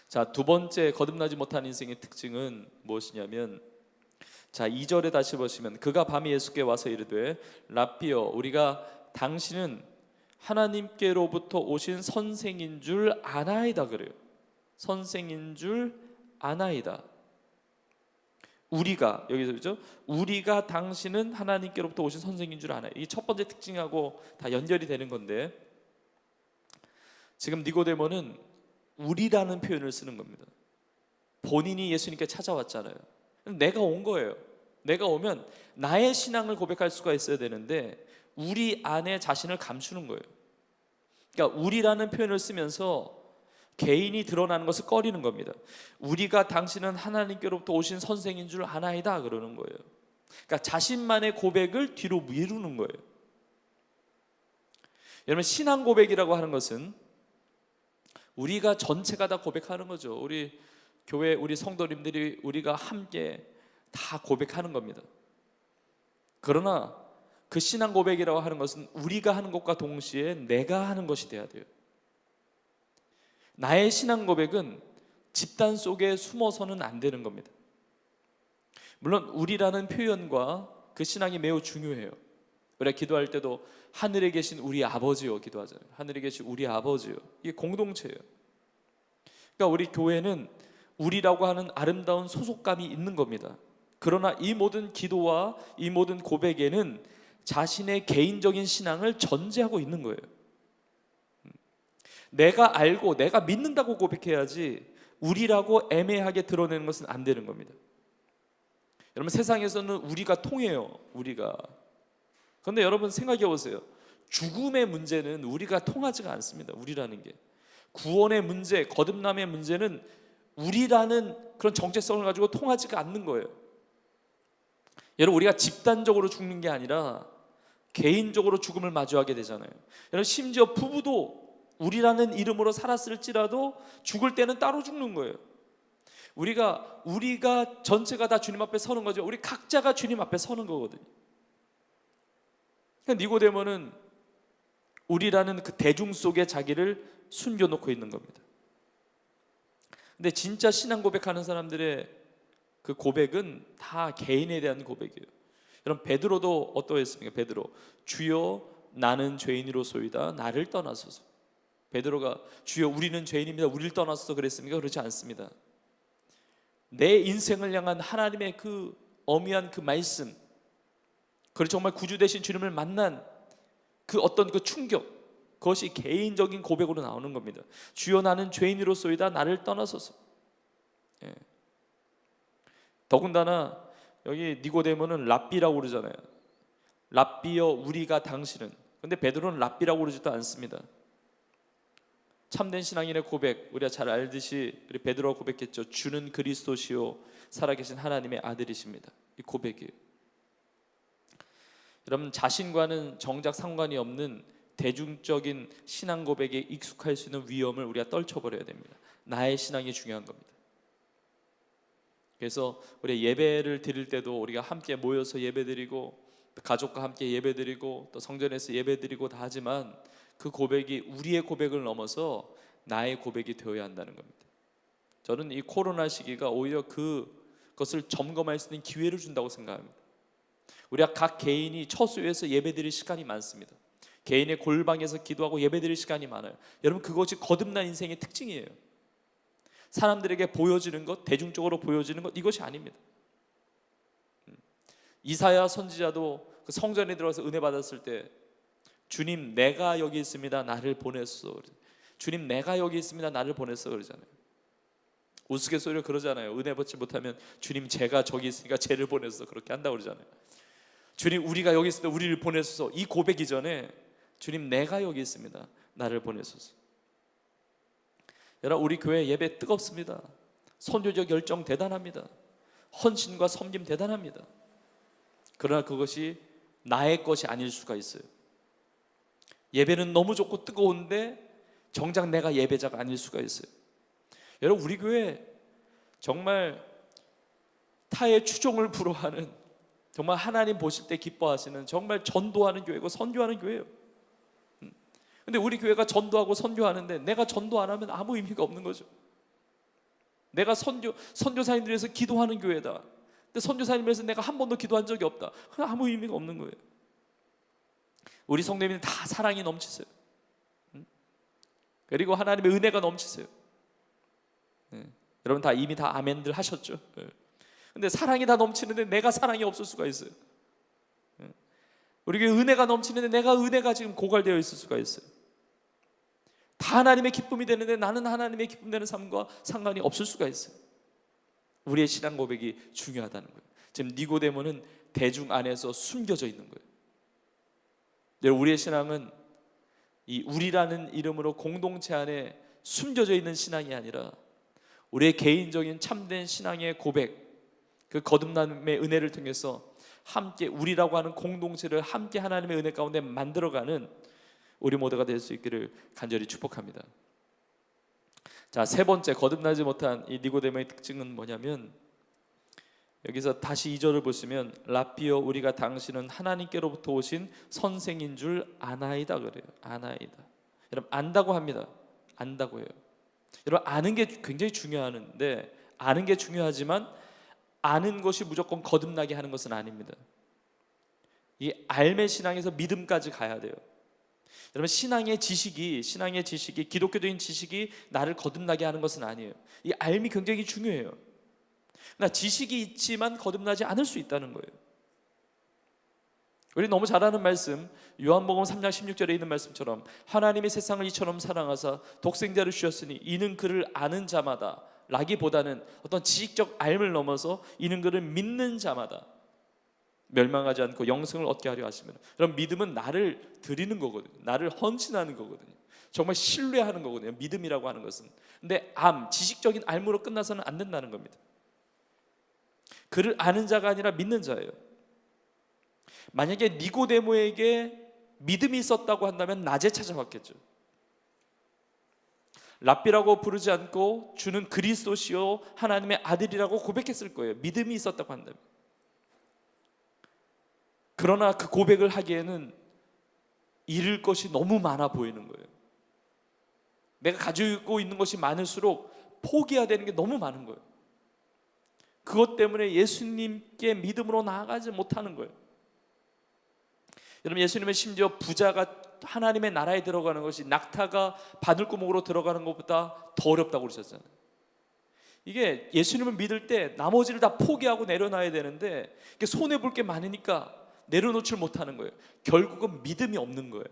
자, 두 번째 거듭나지 못한 인생의 특징은 무엇이냐면, 자, 2절에 다시 보시면, 그가 밤에 예수께 와서 이르되 라삐여, 우리가 당신은 하나님께로부터 오신 선생인 줄 아나이다 그래요. 선생인 줄 아나이다. 우리가, 여기서 그죠? 우리가 당신은 하나님께로부터 오신 선생인 줄 아나이다. 이 첫 번째 특징하고 다 연결이 되는 건데, 지금 니고데모는 우리라는 표현을 쓰는 겁니다. 본인이 예수님께 찾아왔잖아요. 내가 온 거예요. 내가 오면 나의 신앙을 고백할 수가 있어야 되는데 우리 안에 자신을 감추는 거예요. 그러니까 우리라는 표현을 쓰면서 개인이 드러나는 것을 꺼리는 겁니다. 우리가 당신은 하나님께로부터 오신 선생인 줄 아나이다 그러는 거예요. 그러니까 자신만의 고백을 뒤로 미루는 거예요. 여러분, 신앙 고백이라고 하는 것은 우리가 전체가 다 고백하는 거죠. 우리 교회, 우리 성도님들이 우리가 함께 다 고백하는 겁니다. 그러나 그 신앙 고백이라고 하는 것은 우리가 하는 것과 동시에 내가 하는 것이 돼야 돼요. 나의 신앙 고백은 집단 속에 숨어서는 안 되는 겁니다. 물론 우리라는 표현과 그 신앙이 매우 중요해요. 우리가 기도할 때도 하늘에 계신 우리 아버지요 기도하잖아요. 하늘에 계신 우리 아버지요. 이게 공동체예요. 그러니까 우리 교회는 우리라고 하는 아름다운 소속감이 있는 겁니다. 그러나 이 모든 기도와 이 모든 고백에는 자신의 개인적인 신앙을 전제하고 있는 거예요. 내가 알고 내가 믿는다고 고백해야지 우리라고 애매하게 드러내는 것은 안 되는 겁니다. 여러분, 세상에서는 우리가 통해요. 우리가. 그런데 여러분 생각해 보세요. 죽음의 문제는 우리가 통하지가 않습니다. 우리라는 게. 구원의 문제, 거듭남의 문제는 우리라는 그런 정체성을 가지고 통하지가 않는 거예요. 여러분, 우리가 집단적으로 죽는 게 아니라 개인적으로 죽음을 마주하게 되잖아요. 여러분, 심지어 부부도 우리라는 이름으로 살았을지라도 죽을 때는 따로 죽는 거예요. 우리가 전체가 다 주님 앞에 서는 거죠. 우리 각자가 주님 앞에 서는 거거든요. 니고데모는 우리라는 그 대중 속에 자기를 숨겨놓고 있는 겁니다. 근데 진짜 신앙 고백하는 사람들의 그 고백은 다 개인에 대한 고백이에요. 여러분, 베드로도 어떠했습니까? 베드로, 주여 나는 죄인으로소이다, 나를 떠나소서. 베드로가 주여 우리는 죄인입니다, 우리를 떠나소서 그랬습니까? 그렇지 않습니다. 내 인생을 향한 하나님의 그 어미한 그 말씀, 그리고 정말 구주 되신 주님을 만난 그 어떤 그 충격, 그것이 개인적인 고백으로 나오는 겁니다. 주여 나는 죄인으로소이다, 나를 떠나소서. 예. 더군다나 여기 니고데모는 랍비라고 그러잖아요. 랍비여 우리가 당신은. 근데 베드로는 랍비라고 그러지도 않습니다. 참된 신앙인의 고백, 우리가 잘 알듯이 우리 베드로가 고백했죠. 주는 그리스도시요 살아계신 하나님의 아들이십니다. 이 고백이에요. 여러분, 자신과는 정작 상관이 없는 대중적인 신앙 고백에 익숙할 수 있는 위험을 우리가 떨쳐버려야 됩니다. 나의 신앙이 중요한 겁니다. 그래서 우리 예배를 드릴 때도 우리가 함께 모여서 예배드리고 가족과 함께 예배드리고 또 성전에서 예배드리고 다 하지만 그 고백이 우리의 고백을 넘어서 나의 고백이 되어야 한다는 겁니다. 저는 이 코로나 시기가 오히려 그것을 점검할 수 있는 기회를 준다고 생각합니다. 우리가 각 개인이 처소에서 예배드릴 시간이 많습니다. 개인의 골방에서 기도하고 예배드릴 시간이 많아요. 여러분, 그것이 거듭난 인생의 특징이에요. 사람들에게 보여지는 것, 대중적으로 보여지는 것, 이것이 아닙니다. 이사야 선지자도 그 성전에 들어가서 은혜 받았을 때 주님 내가 여기 있습니다, 나를 보냈소. 주님 내가 여기 있습니다, 나를 보냈어 그러잖아요. 우스갯소리로 그러잖아요. 은혜 받지 못하면 주님 제가 저기 있으니까 쟤를 보냈어 그렇게 한다고 그러잖아요. 주님 우리가 여기 있습니다, 우리를 보내소서. 이 고백 이전에 주님 내가 여기 있습니다, 나를 보내소서. 여러분, 우리 교회 예배 뜨겁습니다. 선교적 열정 대단합니다. 헌신과 섬김 대단합니다. 그러나 그것이 나의 것이 아닐 수가 있어요. 예배는 너무 좋고 뜨거운데 정작 내가 예배자가 아닐 수가 있어요. 여러분, 우리 교회 정말 타의 추종을 불허하는, 정말 하나님 보실 때 기뻐하시는 정말 전도하는 교회고 선교하는 교회예요. 근데 우리 교회가 전도하고 선교하는데 내가 전도 안 하면 아무 의미가 없는 거죠. 내가 선교사님들 위해서 기도하는 교회다. 근데 선교사님 위해서 내가 한 번도 기도한 적이 없다. 아무 의미가 없는 거예요. 우리 성도님들 다 사랑이 넘치세요. 그리고 하나님의 은혜가 넘치세요. 여러분 이미 다 아멘들 하셨죠? 근데 사랑이 다 넘치는데 내가 사랑이 없을 수가 있어요. 우리에게 은혜가 넘치는데 내가 은혜가 지금 고갈되어 있을 수가 있어요. 다 하나님의 기쁨이 되는데 나는 하나님의 기쁨 되는 삶과 상관이 없을 수가 있어요. 우리의 신앙 고백이 중요하다는 거예요. 지금 니고데모는 대중 안에서 숨겨져 있는 거예요. 우리의 신앙은 이 우리라는 이름으로 공동체 안에 숨겨져 있는 신앙이 아니라 우리의 개인적인 참된 신앙의 고백, 그 거듭남의 은혜를 통해서 함께 우리라고 하는 공동체를 함께 하나님의 은혜 가운데 만들어가는 우리 모두가 될 수 있기를 간절히 축복합니다. 자, 세 번째, 거듭나지 못한 이 니고데모의 특징은 뭐냐면, 여기서 다시 2절을 보시면 라삐여 우리가 당신은 하나님께로부터 오신 선생인 줄 아나이다 그래요. 아나이다. 여러분 안다고 합니다. 안다고 해요. 여러분 아는 게 굉장히 중요한데, 아는 게 중요하지만 아는 것이 무조건 거듭나게 하는 것은 아닙니다. 이 알매 신앙에서 믿음까지 가야 돼요. 여러분 신앙의 지식이 기독교적인 지식이 나를 거듭나게 하는 것은 아니에요. 이 알미 굉장히 중요해요. 나 지식이 있지만 거듭나지 않을 수 있다는 거예요. 우리 너무 잘 아는 말씀, 요한복음 3장 16절에 있는 말씀처럼 하나님이 세상을 이처럼 사랑하사 독생자를 주셨으니 이는 그를 아는 자마다 라기보다는 어떤 지식적 알을 넘어서 이는 그를 믿는 자마다 멸망하지 않고 영생을 얻게 하려 하시면, 그럼 믿음은 나를 드리는 거거든요. 나를 헌신하는 거거든요. 정말 신뢰하는 거거든요. 믿음이라고 하는 것은. 근데 지식적인 알무로 끝나서는 안 된다는 겁니다. 그를 아는 자가 아니라 믿는 자예요. 만약에 니고데모에게 믿음이 있었다고 한다면 낮에 찾아왔겠죠. 랍비라고 부르지 않고 주는 그리스도시요 하나님의 아들이라고 고백했을 거예요. 믿음이 있었다고 한다면. 그러나 그 고백을 하기에는 잃을 것이 너무 많아 보이는 거예요. 내가 가지고 있는 것이 많을수록 포기해야 되는 게 너무 많은 거예요. 그것 때문에 예수님께 믿음으로 나아가지 못하는 거예요. 여러분 예수님은 심지어 부자가 하나님의 나라에 들어가는 것이 낙타가 바늘구멍으로 들어가는 것보다 더 어렵다고 그러셨잖아요. 이게 예수님을 믿을 때 나머지를 다 포기하고 내려놔야 되는데 손해볼 게 많으니까 내려놓질 못하는 거예요. 결국은 믿음이 없는 거예요.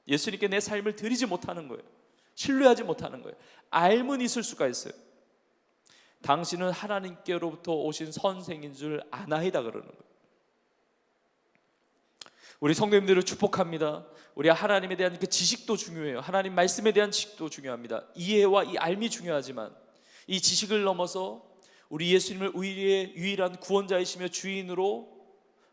예수님께 내 삶을 드리지 못하는 거예요. 신뢰하지 못하는 거예요. 알면 있을 수가 있어요. 당신은 하나님께로부터 오신 선생인 줄 아나이다 그러는 거예요. 우리 성도님들을 축복합니다. 우리 하나님에 대한 그 지식도 중요해요. 하나님 말씀에 대한 지식도 중요합니다. 이해와 이 알미 중요하지만 이 지식을 넘어서 우리 예수님을 우리의 유일한 구원자이시며 주인으로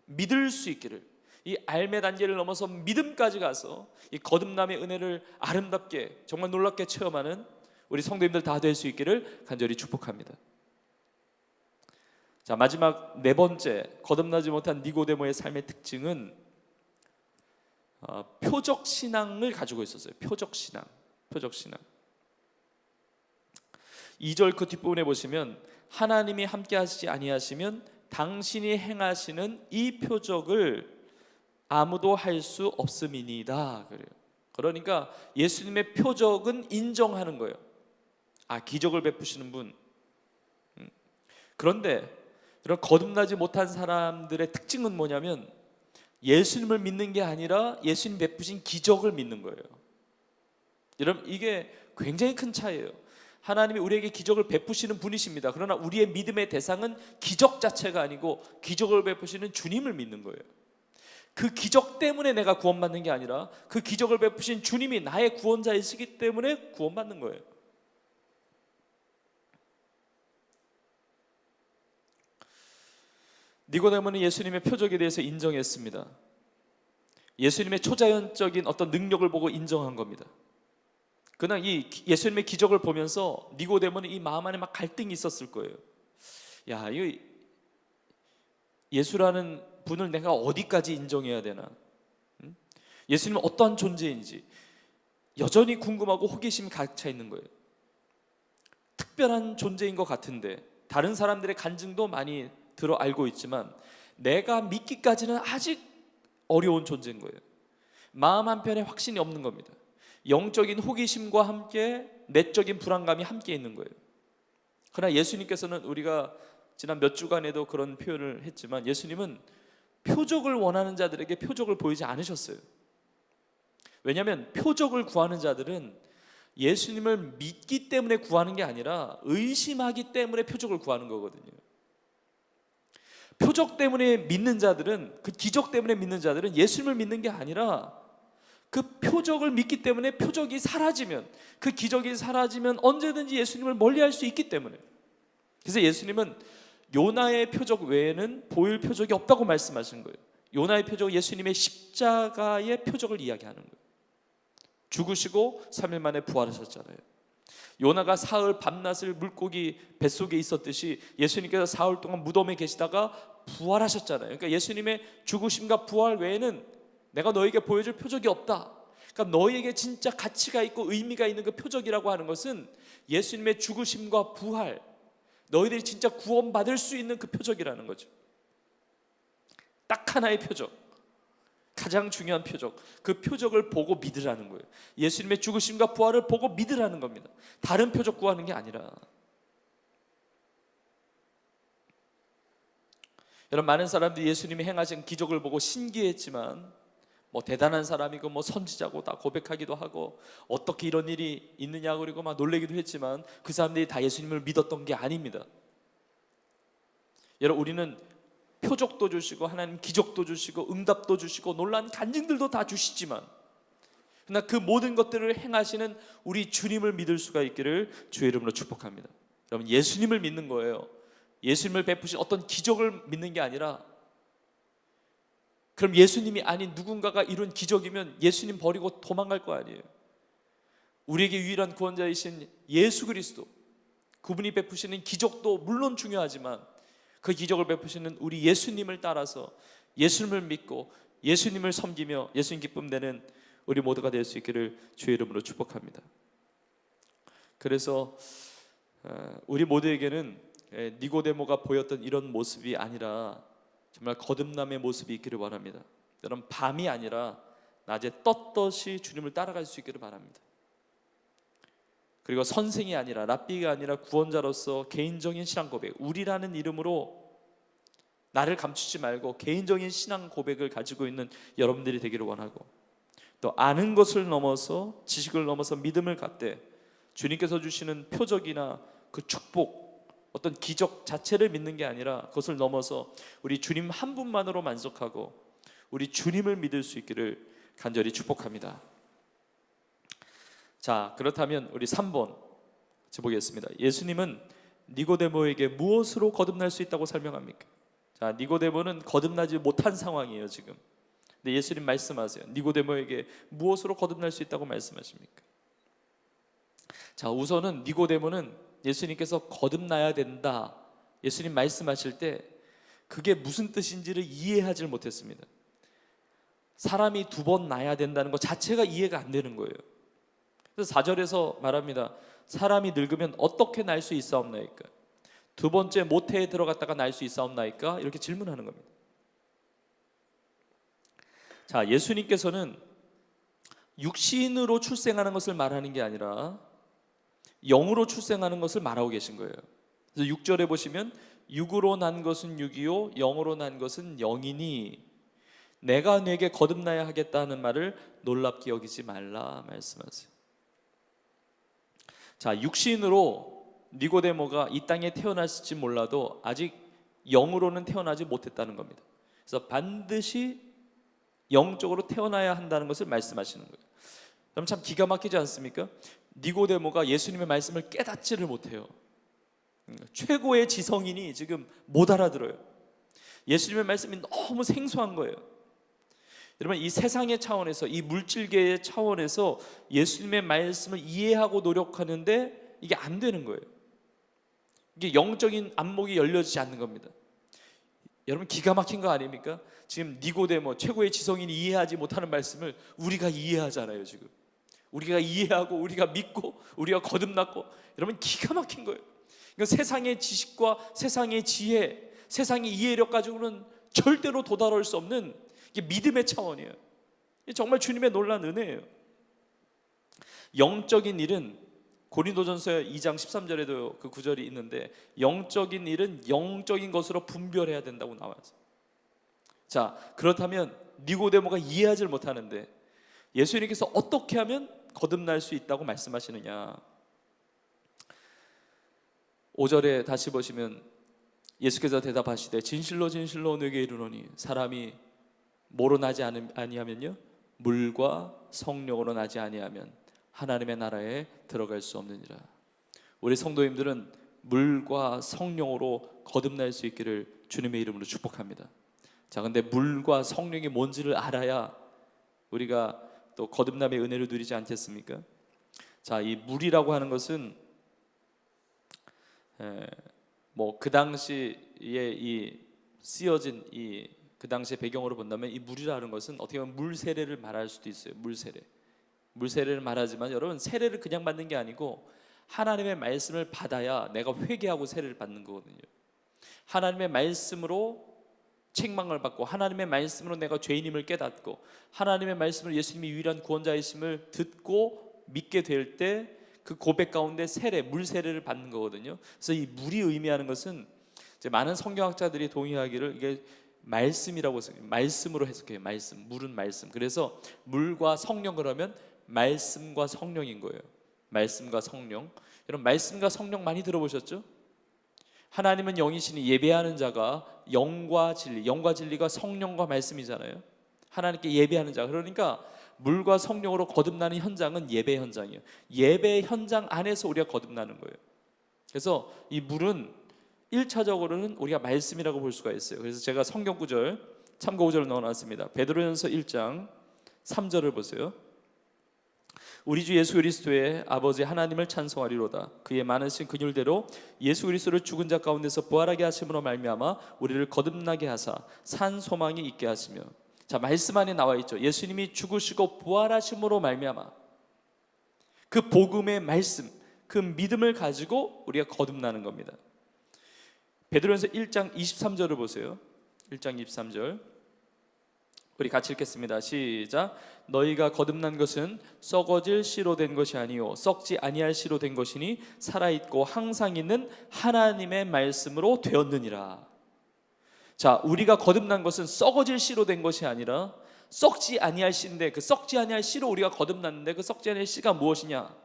믿을 수 있기를, 이 알매 단계를 넘어서 믿음까지 가서 이 거듭남의 은혜를 아름답게 정말 놀랍게 체험하는 우리 성도님들 다 될 수 있기를 간절히 축복합니다. 자, 마지막 네 번째, 거듭나지 못한 니고데모의 삶의 특징은 표적 신앙을 가지고 있었어요. 표적 신앙. 2절 그 뒷부분에 보시면 하나님이 함께 하시지 아니하시면 당신이 행하시는 이 표적을 아무도 할 수 없음이니이다 그래요. 그러니까 예수님의 표적은 인정하는 거예요. 기적을 베푸시는 분. 그런데 이런 거듭나지 못한 사람들의 특징은 뭐냐면 예수님을 믿는 게 아니라 예수님 베푸신 기적을 믿는 거예요. 여러분 이게 굉장히 큰 차이예요. 하나님이 우리에게 기적을 베푸시는 분이십니다. 그러나 우리의 믿음의 대상은 기적 자체가 아니고 기적을 베푸시는 주님을 믿는 거예요. 그 기적 때문에 내가 구원받는 게 아니라 그 기적을 베푸신 주님이 나의 구원자이시기 때문에 구원받는 거예요. 니고데모는 예수님의 표적에 대해서 인정했습니다. 예수님의 초자연적인 어떤 능력을 보고 인정한 겁니다. 그러나 이 예수님의 기적을 보면서 니고데모는 이 마음 안에 막 갈등이 있었을 거예요. 야, 이거 예수라는 분을 내가 어디까지 인정해야 되나? 예수님은 어떠한 존재인지 여전히 궁금하고 호기심이 가득 차 있는 거예요. 특별한 존재인 것 같은데 다른 사람들의 간증도 많이 들어 알고 있지만 내가 믿기까지는 아직 어려운 존재인 거예요. 마음 한편에 확신이 없는 겁니다. 영적인 호기심과 함께 내적인 불안감이 함께 있는 거예요. 그러나 예수님께서는 우리가 지난 몇 주간에도 그런 표현을 했지만 예수님은 표적을 원하는 자들에게 표적을 보이지 않으셨어요. 왜냐하면 표적을 구하는 자들은 예수님을 믿기 때문에 구하는 게 아니라 의심하기 때문에 표적을 구하는 거거든요. 표적 때문에 믿는 자들은, 그 기적 때문에 믿는 자들은 예수님을 믿는 게 아니라 그 표적을 믿기 때문에 표적이 사라지면, 그 기적이 사라지면 언제든지 예수님을 멀리할 수 있기 때문에. 그래서 예수님은 요나의 표적 외에는 보일 표적이 없다고 말씀하신 거예요. 요나의 표적은 예수님의 십자가의 표적을 이야기하는 거예요. 죽으시고 3일 만에 부활하셨잖아요. 요나가 사흘 밤낮을 물고기 뱃속에 있었듯이 예수님께서 사흘 동안 무덤에 계시다가 부활하셨잖아요. 그러니까 예수님의 죽으심과 부활 외에는 내가 너에게 보여줄 표적이 없다. 그러니까 너에게 진짜 가치가 있고 의미가 있는 그 표적이라고 하는 것은 예수님의 죽으심과 부활, 너희들이 진짜 구원받을 수 있는 그 표적이라는 거죠. 딱 하나의 표적, 가장 중요한 표적, 그 표적을 보고 믿으라는 거예요. 예수님의 죽으심과 부활을 보고 믿으라는 겁니다. 다른 표적 구하는 게 아니라. 여러분, 많은 사람들이 예수님이 행하신 기적을 보고 신기했지만 뭐 대단한 사람이고 뭐 선지자고 다 고백하기도 하고 어떻게 이런 일이 있느냐 그리고 막 놀래기도 했지만 그 사람들이 다 예수님을 믿었던 게 아닙니다. 여러분, 우리는 표적도 주시고 하나님 기적도 주시고 응답도 주시고 놀라운 간증들도 다 주시지만 그러나 그 모든 것들을 행하시는 우리 주님을 믿을 수가 있기를 주의 이름으로 축복합니다. 여러분, 예수님을 믿는 거예요. 예수님을 베푸신 어떤 기적을 믿는 게 아니라, 그럼 예수님이 아닌 누군가가 이룬 기적이면 예수님 버리고 도망갈 거 아니에요. 우리에게 유일한 구원자이신 예수 그리스도, 그분이 베푸시는 기적도 물론 중요하지만 그 기적을 베푸시는 우리 예수님을 따라서 예수님을 믿고 예수님을 섬기며 예수님 기쁨 내는 우리 모두가 될 수 있기를 주의 이름으로 축복합니다. 그래서 우리 모두에게는 니고데모가 보였던 이런 모습이 아니라 정말 거듭남의 모습이 있기를 원합니다. 여러분, 밤이 아니라 낮에 떳떳이 주님을 따라갈 수 있기를 바랍니다. 그리고 선생이 아니라 랍비가 아니라 구원자로서 개인적인 신앙 고백, 우리라는 이름으로 나를 감추지 말고 개인적인 신앙 고백을 가지고 있는 여러분들이 되기를 원하고, 또 아는 것을 넘어서 지식을 넘어서 믿음을 갖되 주님께서 주시는 표적이나 그 축복, 어떤 기적 자체를 믿는 게 아니라 그것을 넘어서 우리 주님 한 분만으로 만족하고 우리 주님을 믿을 수 있기를 간절히 축복합니다. 자, 그렇다면 우리 3번 같이 보겠습니다. 예수님은 니고데모에게 무엇으로 거듭날 수 있다고 설명합니까? 자, 니고데모는 거듭나지 못한 상황이에요 지금. 근데 예수님 말씀하세요. 니고데모에게 무엇으로 거듭날 수 있다고 말씀하십니까? 자, 우선은 니고데모는 예수님께서 거듭나야 된다, 예수님 말씀하실 때 그게 무슨 뜻인지를 이해하지 못했습니다. 사람이 2번 나야 된다는 것 자체가 이해가 안 되는 거예요. 그래서 4절에서 말합니다. 사람이 늙으면 어떻게 날 수 있사옵나이까? 2번째 모태에 들어갔다가 날 수 있사옵나이까? 이렇게 질문하는 겁니다. 자, 예수님께서는 육신으로 출생하는 것을 말하는 게 아니라 영으로 출생하는 것을 말하고 계신 거예요. 그래서 6절에 보시면 육으로 난 것은 육이요 영으로 난 것은 영이니 내가 네게 거듭나야 하겠다는 말을 놀랍게 여기지 말라 말씀하세요. 자, 육신으로 니고데모가 이 땅에 태어났을지 몰라도 아직 영으로는 태어나지 못했다는 겁니다. 그래서 반드시 영적으로 태어나야 한다는 것을 말씀하시는 거예요. 그럼 참 기가 막히지 않습니까? 니고데모가 예수님의 말씀을 깨닫지를 못해요. 최고의 지성인이 지금 못 알아들어요. 예수님의 말씀이 너무 생소한 거예요. 여러분, 이 세상의 차원에서, 이 물질계의 차원에서 예수님의 말씀을 이해하고 노력하는데 이게 안 되는 거예요. 이게 영적인 안목이 열려지지 않는 겁니다. 여러분, 기가 막힌 거 아닙니까? 지금 니고데모, 최고의 지성인이 이해하지 못하는 말씀을 우리가 이해하잖아요. 지금 우리가 이해하고 우리가 믿고 우리가 거듭났고, 여러분 기가 막힌 거예요. 그러니까 세상의 지식과 세상의 지혜, 세상의 이해력 가지고는 절대로 도달할 수 없는 이게 믿음의 차원이에요. 정말 주님의 놀라운 은혜예요. 영적인 일은 고린도전서 2장 13절에도 그 구절이 있는데, 영적인 일은 영적인 것으로 분별해야 된다고 나와요. 자, 그렇다면 니고데모가 이해하지 못하는데 예수님께서 어떻게 하면 거듭날 수 있다고 말씀하시느냐. 5절에 다시 보시면 예수께서 대답하시되 진실로 진실로 너에게 이르노니 사람이 뭐로 나지 아니하면요, 물과 성령으로 나지 아니하면 하나님의 나라에 들어갈 수 없느니라. 우리 성도님들은 물과 성령으로 거듭날 수 있기를 주님의 이름으로 축복합니다. 자, 근데 물과 성령이 뭔지를 알아야 우리가 또 거듭남의 은혜를 누리지 않겠습니까? 자, 이 물이라고 하는 것은 뭐 그 당시에 이 쓰여진 이 그 당시의 배경으로 본다면 이 물이라는 것은 어떻게 보면 물 세례를 말할 수도 있어요. 물 세례를 말하지만 여러분, 세례를 그냥 받는 게 아니고 하나님의 말씀을 받아야 내가 회개하고 세례를 받는 거거든요. 하나님의 말씀으로 책망을 받고 하나님의 말씀으로 내가 죄인임을 깨닫고 하나님의 말씀으로 예수님이 유일한 구원자이심을 듣고 믿게 될 때 그 고백 가운데 세례, 물 세례를 받는 거거든요. 그래서 이 물이 의미하는 것은 이제 많은 성경학자들이 동의하기를 이게 말씀이라고 해서 말씀으로 해석해요. 말씀, 물은 말씀. 그래서 물과 성령 그러면 말씀과 성령인 거예요. 말씀과 성령. 여러분, 말씀과 성령 많이 들어보셨죠? 하나님은 영이시니 예배하는 자가 영과 진리가 성령과 말씀이잖아요. 하나님께 예배하는 자. 그러니까 물과 성령으로 거듭나는 현장은 예배 현장이에요. 예배 현장 안에서 우리가 거듭나는 거예요. 그래서 이 물은 1차적으로는 우리가 말씀이라고 볼 수가 있어요. 그래서 제가 성경 구절 참고 구절을 넣어놨습니다. 베드로전서 1장 3절을 보세요. 우리 주 예수 그리스도의 아버지 하나님을 찬송하리로다. 그의 많으신 긍휼대로 예수 그리스도를 죽은 자 가운데서 부활하게 하심으로 말미암아 우리를 거듭나게 하사 산 소망이 있게 하시며. 자, 말씀 안에 나와 있죠. 예수님이 죽으시고 부활하심으로 말미암아 그 복음의 말씀, 그 믿음을 가지고 우리가 거듭나는 겁니다. 베드로전서 1장 23절을 보세요. 1장 23절 우리 같이 읽겠습니다. 시작. 너희가 거듭난 것은 썩어질 씨로 된 것이 아니요 썩지 아니할 씨로 된 것이니 살아있고 항상 있는 하나님의 말씀으로 되었느니라. 자, 우리가 거듭난 것은 썩어질 씨로 된 것이 아니라 썩지 아니할 씨인데, 그 썩지 아니할 씨로 우리가 거듭났는데 그 썩지 아니할 씨가 무엇이냐?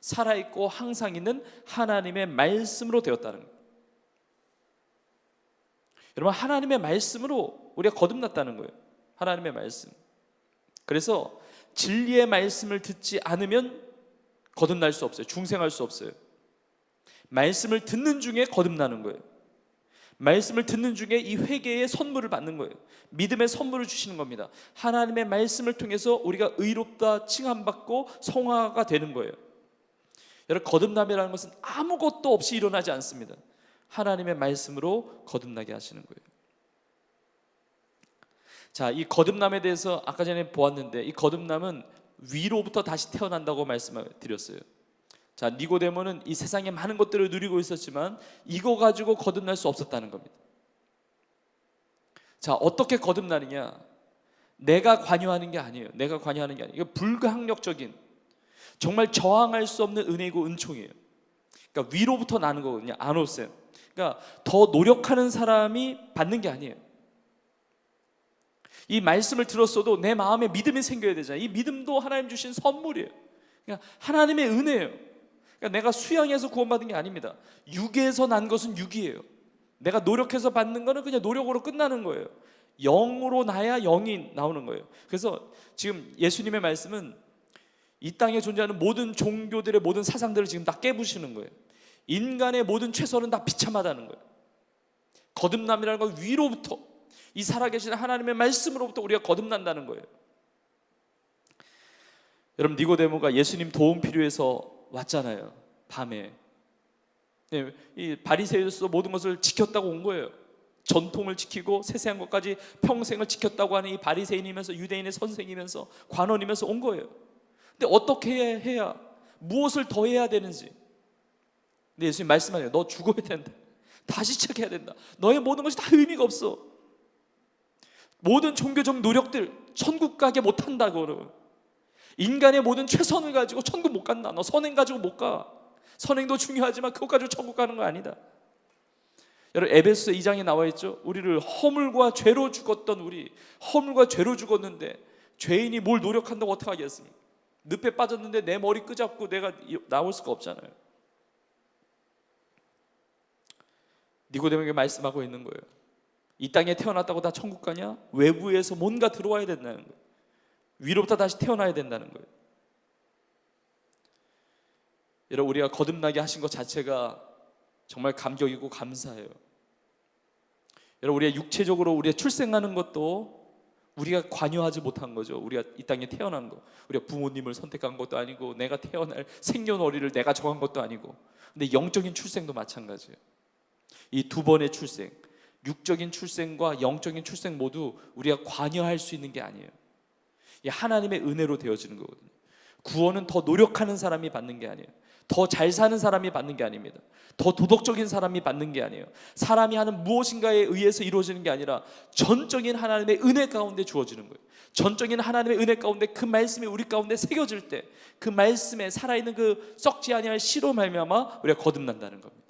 살아있고 항상 있는 하나님의 말씀으로 되었다는 거예요. 여러분, 하나님의 말씀으로 우리가 거듭났다는 거예요. 하나님의 말씀. 그래서 진리의 말씀을 듣지 않으면 거듭날 수 없어요. 중생할 수 없어요. 말씀을 듣는 중에 거듭나는 거예요. 말씀을 듣는 중에 이 회개의 선물을 받는 거예요. 믿음의 선물을 주시는 겁니다. 하나님의 말씀을 통해서 우리가 의롭다 칭함받고 성화가 되는 거예요. 여러분, 거듭남이라는 것은 아무것도 없이 일어나지 않습니다. 하나님의 말씀으로 거듭나게 하시는 거예요. 자, 이 거듭남에 대해서 아까 전에 보았는데 이 거듭남은 위로부터 다시 태어난다고 말씀드렸어요. 자, 니고데모는 이 세상에 많은 것들을 누리고 있었지만 이거 가지고 거듭날 수 없었다는 겁니다. 자, 어떻게 거듭나느냐? 내가 관여하는 게 아니에요. 이거 불가항력적인, 정말 저항할 수 없는 은혜이고 은총이에요. 그러니까 위로부터 나는 거거든요. 아노셈. 그러니까 더 노력하는 사람이 받는 게 아니에요. 이 말씀을 들었어도 내 마음에 믿음이 생겨야 되잖아요. 이 믿음도 하나님 주신 선물이에요. 그러니까 하나님의 은혜예요. 그러니까 내가 수양해서 구원받은 게 아닙니다. 육에서 난 것은 육이에요. 내가 노력해서 받는 거는 그냥 노력으로 끝나는 거예요. 영으로 나야 영이 나오는 거예요. 그래서 지금 예수님의 말씀은 이 땅에 존재하는 모든 종교들의 모든 사상들을 지금 다 깨부시는 거예요. 인간의 모든 최선은 다 비참하다는 거예요. 거듭남이라는 건 위로부터, 이 살아계신 하나님의 말씀으로부터 우리가 거듭난다는 거예요. 여러분, 니고데모가 예수님 도움 필요해서 왔잖아요. 밤에. 이 바리새인으로서 모든 것을 지켰다고 온 거예요. 전통을 지키고 세세한 것까지 평생을 지켰다고 하는 이 바리새인이면서 유대인의 선생이면서 관원이면서 온 거예요. 근데 어떻게 해야, 무엇을 더 해야 되는지. 근데 예수님 말씀하세요. 너 죽어야 된다. 다시 시작해야 된다. 너의 모든 것이 다 의미가 없어. 모든 종교적 노력들 천국 가게 못한다고. 인간의 모든 최선을 가지고 천국 못 간다. 너 선행 가지고 못 가. 선행도 중요하지만 그것 가지고 천국 가는 거 아니다. 여러분, 에베소 2장에 나와 있죠. 우리를 허물과 죄로 죽었던 우리, 허물과 죄로 죽었는데 죄인이 뭘 노력한다고 어떻게 하겠습니까? 늪에 빠졌는데 내 머리 끄잡고 내가 나올 수가 없잖아요. 니고데모에게 말씀하고 있는 거예요. 이 땅에 태어났다고 다 천국 가냐? 외부에서 뭔가 들어와야 된다는 거예요. 위로부터 다시 태어나야 된다는 거예요. 여러분, 우리가 거듭나게 하신 것 자체가 정말 감격이고 감사해요. 여러분, 우리가 육체적으로 우리가 출생하는 것도 우리가 관여하지 못한 거죠. 우리가 이 땅에 태어난 거, 우리가 부모님을 선택한 것도 아니고 내가 태어날 생년월일을 내가 정한 것도 아니고. 근데 영적인 출생도 마찬가지예요. 이 두 번의 출생, 육적인 출생과 영적인 출생 모두 우리가 관여할 수 있는 게 아니에요. 이 하나님의 은혜로 되어지는 거거든요. 구원은 더 노력하는 사람이 받는 게 아니에요. 더 잘 사는 사람이 받는 게 아닙니다. 더 도덕적인 사람이 받는 게 아니에요. 사람이 하는 무엇인가에 의해서 이루어지는 게 아니라 전적인 하나님의 은혜 가운데 주어지는 거예요. 전적인 하나님의 은혜 가운데 그 말씀이 우리 가운데 새겨질 때 그 말씀에 살아있는 그 썩지 아니할 씨로 말미암아 우리가 거듭난다는 겁니다.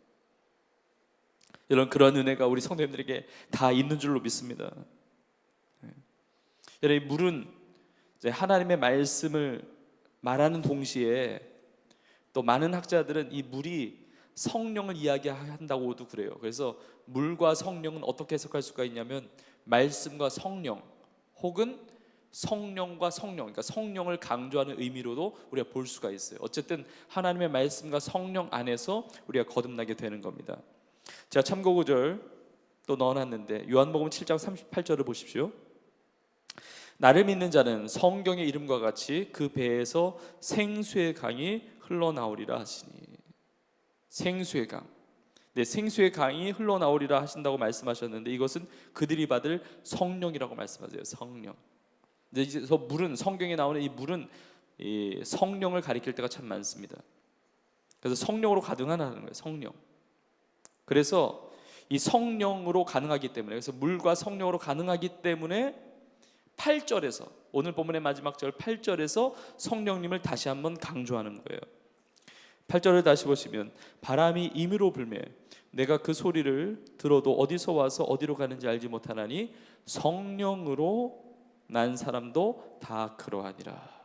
여러분, 그러한 은혜가 우리 성도님들에게 다 있는 줄로 믿습니다. 여러분, 이 물은 이제 하나님의 말씀을 말하는 동시에 또 많은 학자들은 이 물이 성령을 이야기한다고도 그래요. 그래서 물과 성령은 어떻게 해석할 수가 있냐면 말씀과 성령 혹은 성령과 성령, 그러니까 성령을 강조하는 의미로도 우리가 볼 수가 있어요. 어쨌든 하나님의 말씀과 성령 안에서 우리가 거듭나게 되는 겁니다. 제가 참고 구절 또 넣어놨는데 요한복음 7장 38절을 보십시오. 나를 믿는 자는 성경의 이름과 같이 그 배에서 생수의 강이 흘러나오리라 하시니. 생수의 강. 네, 생수의 강이 흘러나오리라 하신다고 말씀하셨는데 이것은 그들이 받을 성령이라고 말씀하세요. 성령. 근데 이제 물은, 성경에 나오는 이 물은 이 성령을 가리킬 때가 참 많습니다. 그래서 성령으로 가능하다는 거예요. 성령. 그래서 이 성령으로 가능하기 때문에, 그래서 물과 성령으로 가능하기 때문에 8절에서, 오늘 본문의 마지막 절 8절에서 성령님을 다시 한번 강조하는 거예요. 8절을 다시 보시면 바람이 임으로 불매 내가 그 소리를 들어도 어디서 와서 어디로 가는지 알지 못하나니 성령으로 난 사람도 다 그러하니라.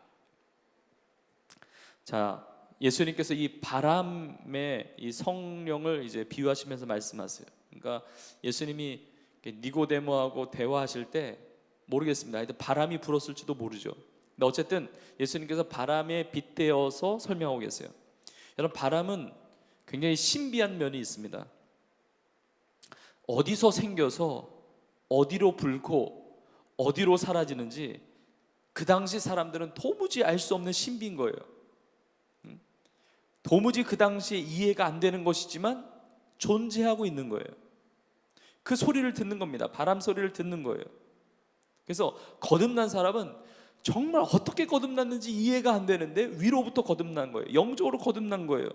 자, 예수님께서 이 바람의 이 성령을 이제 비유하시면서 말씀하세요. 그러니까 예수님이 니고데모하고 대화하실 때 모르겠습니다. 하여튼 바람이 불었을지도 모르죠. 근데 어쨌든 예수님께서 바람에 빗대어서 설명하고 계세요. 여러분, 바람은 굉장히 신비한 면이 있습니다. 어디서 생겨서 어디로 불고 어디로 사라지는지 그 당시 사람들은 도무지 알 수 없는 신비인 거예요. 도무지 그 당시에 이해가 안 되는 것이지만 존재하고 있는 거예요. 그 소리를 듣는 겁니다. 바람 소리를 듣는 거예요. 그래서 거듭난 사람은 정말 어떻게 거듭났는지 이해가 안 되는데 위로부터 거듭난 거예요. 영적으로 거듭난 거예요.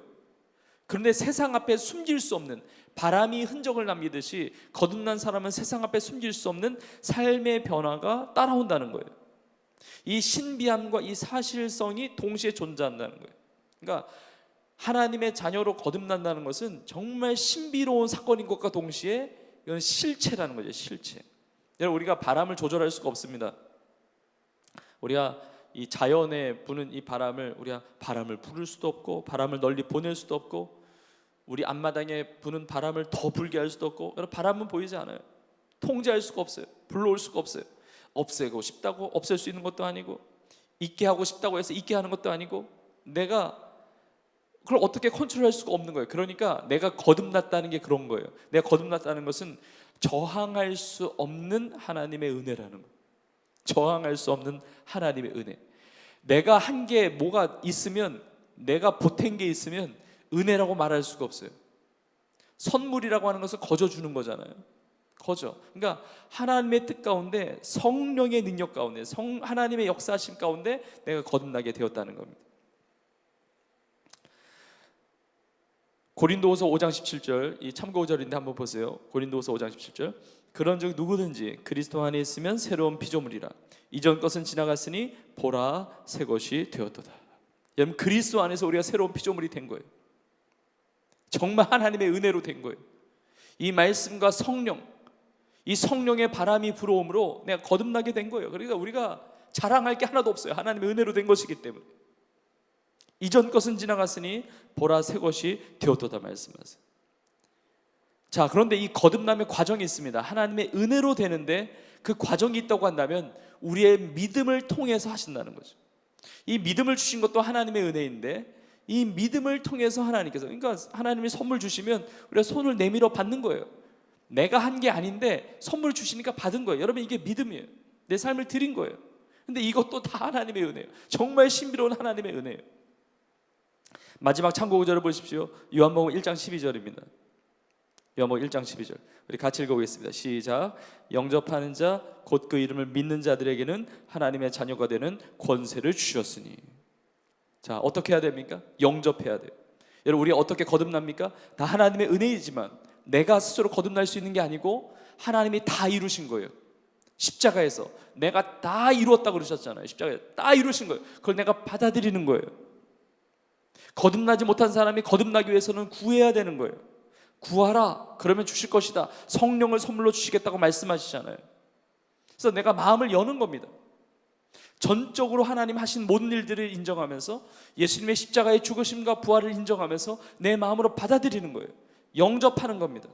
그런데 세상 앞에 숨길 수 없는, 바람이 흔적을 남기듯이 거듭난 사람은 세상 앞에 숨길 수 없는 삶의 변화가 따라온다는 거예요. 이 신비함과 이 사실성이 동시에 존재한다는 거예요. 그러니까 하나님의 자녀로 거듭난다는 것은 정말 신비로운 사건인 것과 동시에 이건 실체라는 거죠. 실체. 여러분, 우리가 바람을 조절할 수가 없습니다. 우리가 이 자연에 부는 이 바람을, 우리가 바람을 부를 수도 없고 바람을 널리 보낼 수도 없고 우리 앞마당에 부는 바람을 더 불게 할 수도 없고, 여러분, 바람은 보이지 않아요. 통제할 수가 없어요. 불러올 수가 없어요. 없애고 싶다고 없앨 수 있는 것도 아니고, 있게 하고 싶다고 해서 있게 하는 것도 아니고, 내가 그걸 어떻게 컨트롤할 수가 없는 거예요. 그러니까 내가 거듭났다는 게 그런 거예요. 내가 거듭났다는 것은 저항할 수 없는 하나님의 은혜라는 거예요. 저항할 수 없는 하나님의 은혜. 내가 한 게 뭐가 있으면, 내가 보탠 게 있으면 은혜라고 말할 수가 없어요. 선물이라고 하는 것을 거저 주는 거잖아요. 거저. 그러니까 하나님의 뜻 가운데, 성령의 능력 가운데, 하나님의 역사하심 가운데 내가 거듭나게 되었다는 겁니다. 고린도후서 5장 17절, 이 참고절인데 한번 보세요. 고린도후서 5장 17절. 그런즉 누구든지 그리스도 안에 있으면 새로운 피조물이라. 이전 것은 지나갔으니 보라 새 것이 되었도다. 여러분, 그리스도 안에서 우리가 새로운 피조물이 된 거예요. 정말 하나님의 은혜로 된 거예요. 이 말씀과 성령, 이 성령의 바람이 불어옴으로 내가 거듭나게 된 거예요. 그러니까 우리가 자랑할 게 하나도 없어요. 하나님의 은혜로 된 것이기 때문에. 이전 것은 지나갔으니 보라 새 것이 되었도다 말씀하세요. 자, 그런데 이 거듭남의 과정이 있습니다. 하나님의 은혜로 되는데 그 과정이 있다고 한다면 우리의 믿음을 통해서 하신다는 거죠. 이 믿음을 주신 것도 하나님의 은혜인데 이 믿음을 통해서 하나님께서, 그러니까 하나님이 선물 주시면 우리가 손을 내밀어 받는 거예요. 내가 한 게 아닌데 선물 주시니까 받은 거예요. 여러분, 이게 믿음이에요. 내 삶을 드린 거예요. 근데 이것도 다 하나님의 은혜예요. 정말 신비로운 하나님의 은혜예요. 마지막 참고 구절을 보십시오. 요한복음 1장 12절입니다. 요한복음 1장 12절 우리 같이 읽어보겠습니다. 시작. 영접하는 자 곧 그 이름을 믿는 자들에게는 하나님의 자녀가 되는 권세를 주셨으니. 자, 어떻게 해야 됩니까? 영접해야 돼요. 여러분, 우리 어떻게 거듭납니까? 다 하나님의 은혜이지만 내가 스스로 거듭날 수 있는 게 아니고 하나님이 다 이루신 거예요. 십자가에서 내가 다 이루었다고 그러셨잖아요. 십자가에서 다 이루신 거예요. 그걸 내가 받아들이는 거예요. 거듭나지 못한 사람이 거듭나기 위해서는 구해야 되는 거예요. 구하라, 그러면 주실 것이다. 성령을 선물로 주시겠다고 말씀하시잖아요. 그래서 내가 마음을 여는 겁니다. 전적으로 하나님 하신 모든 일들을 인정하면서 예수님의 십자가의 죽으심과 부활을 인정하면서 내 마음으로 받아들이는 거예요. 영접하는 겁니다.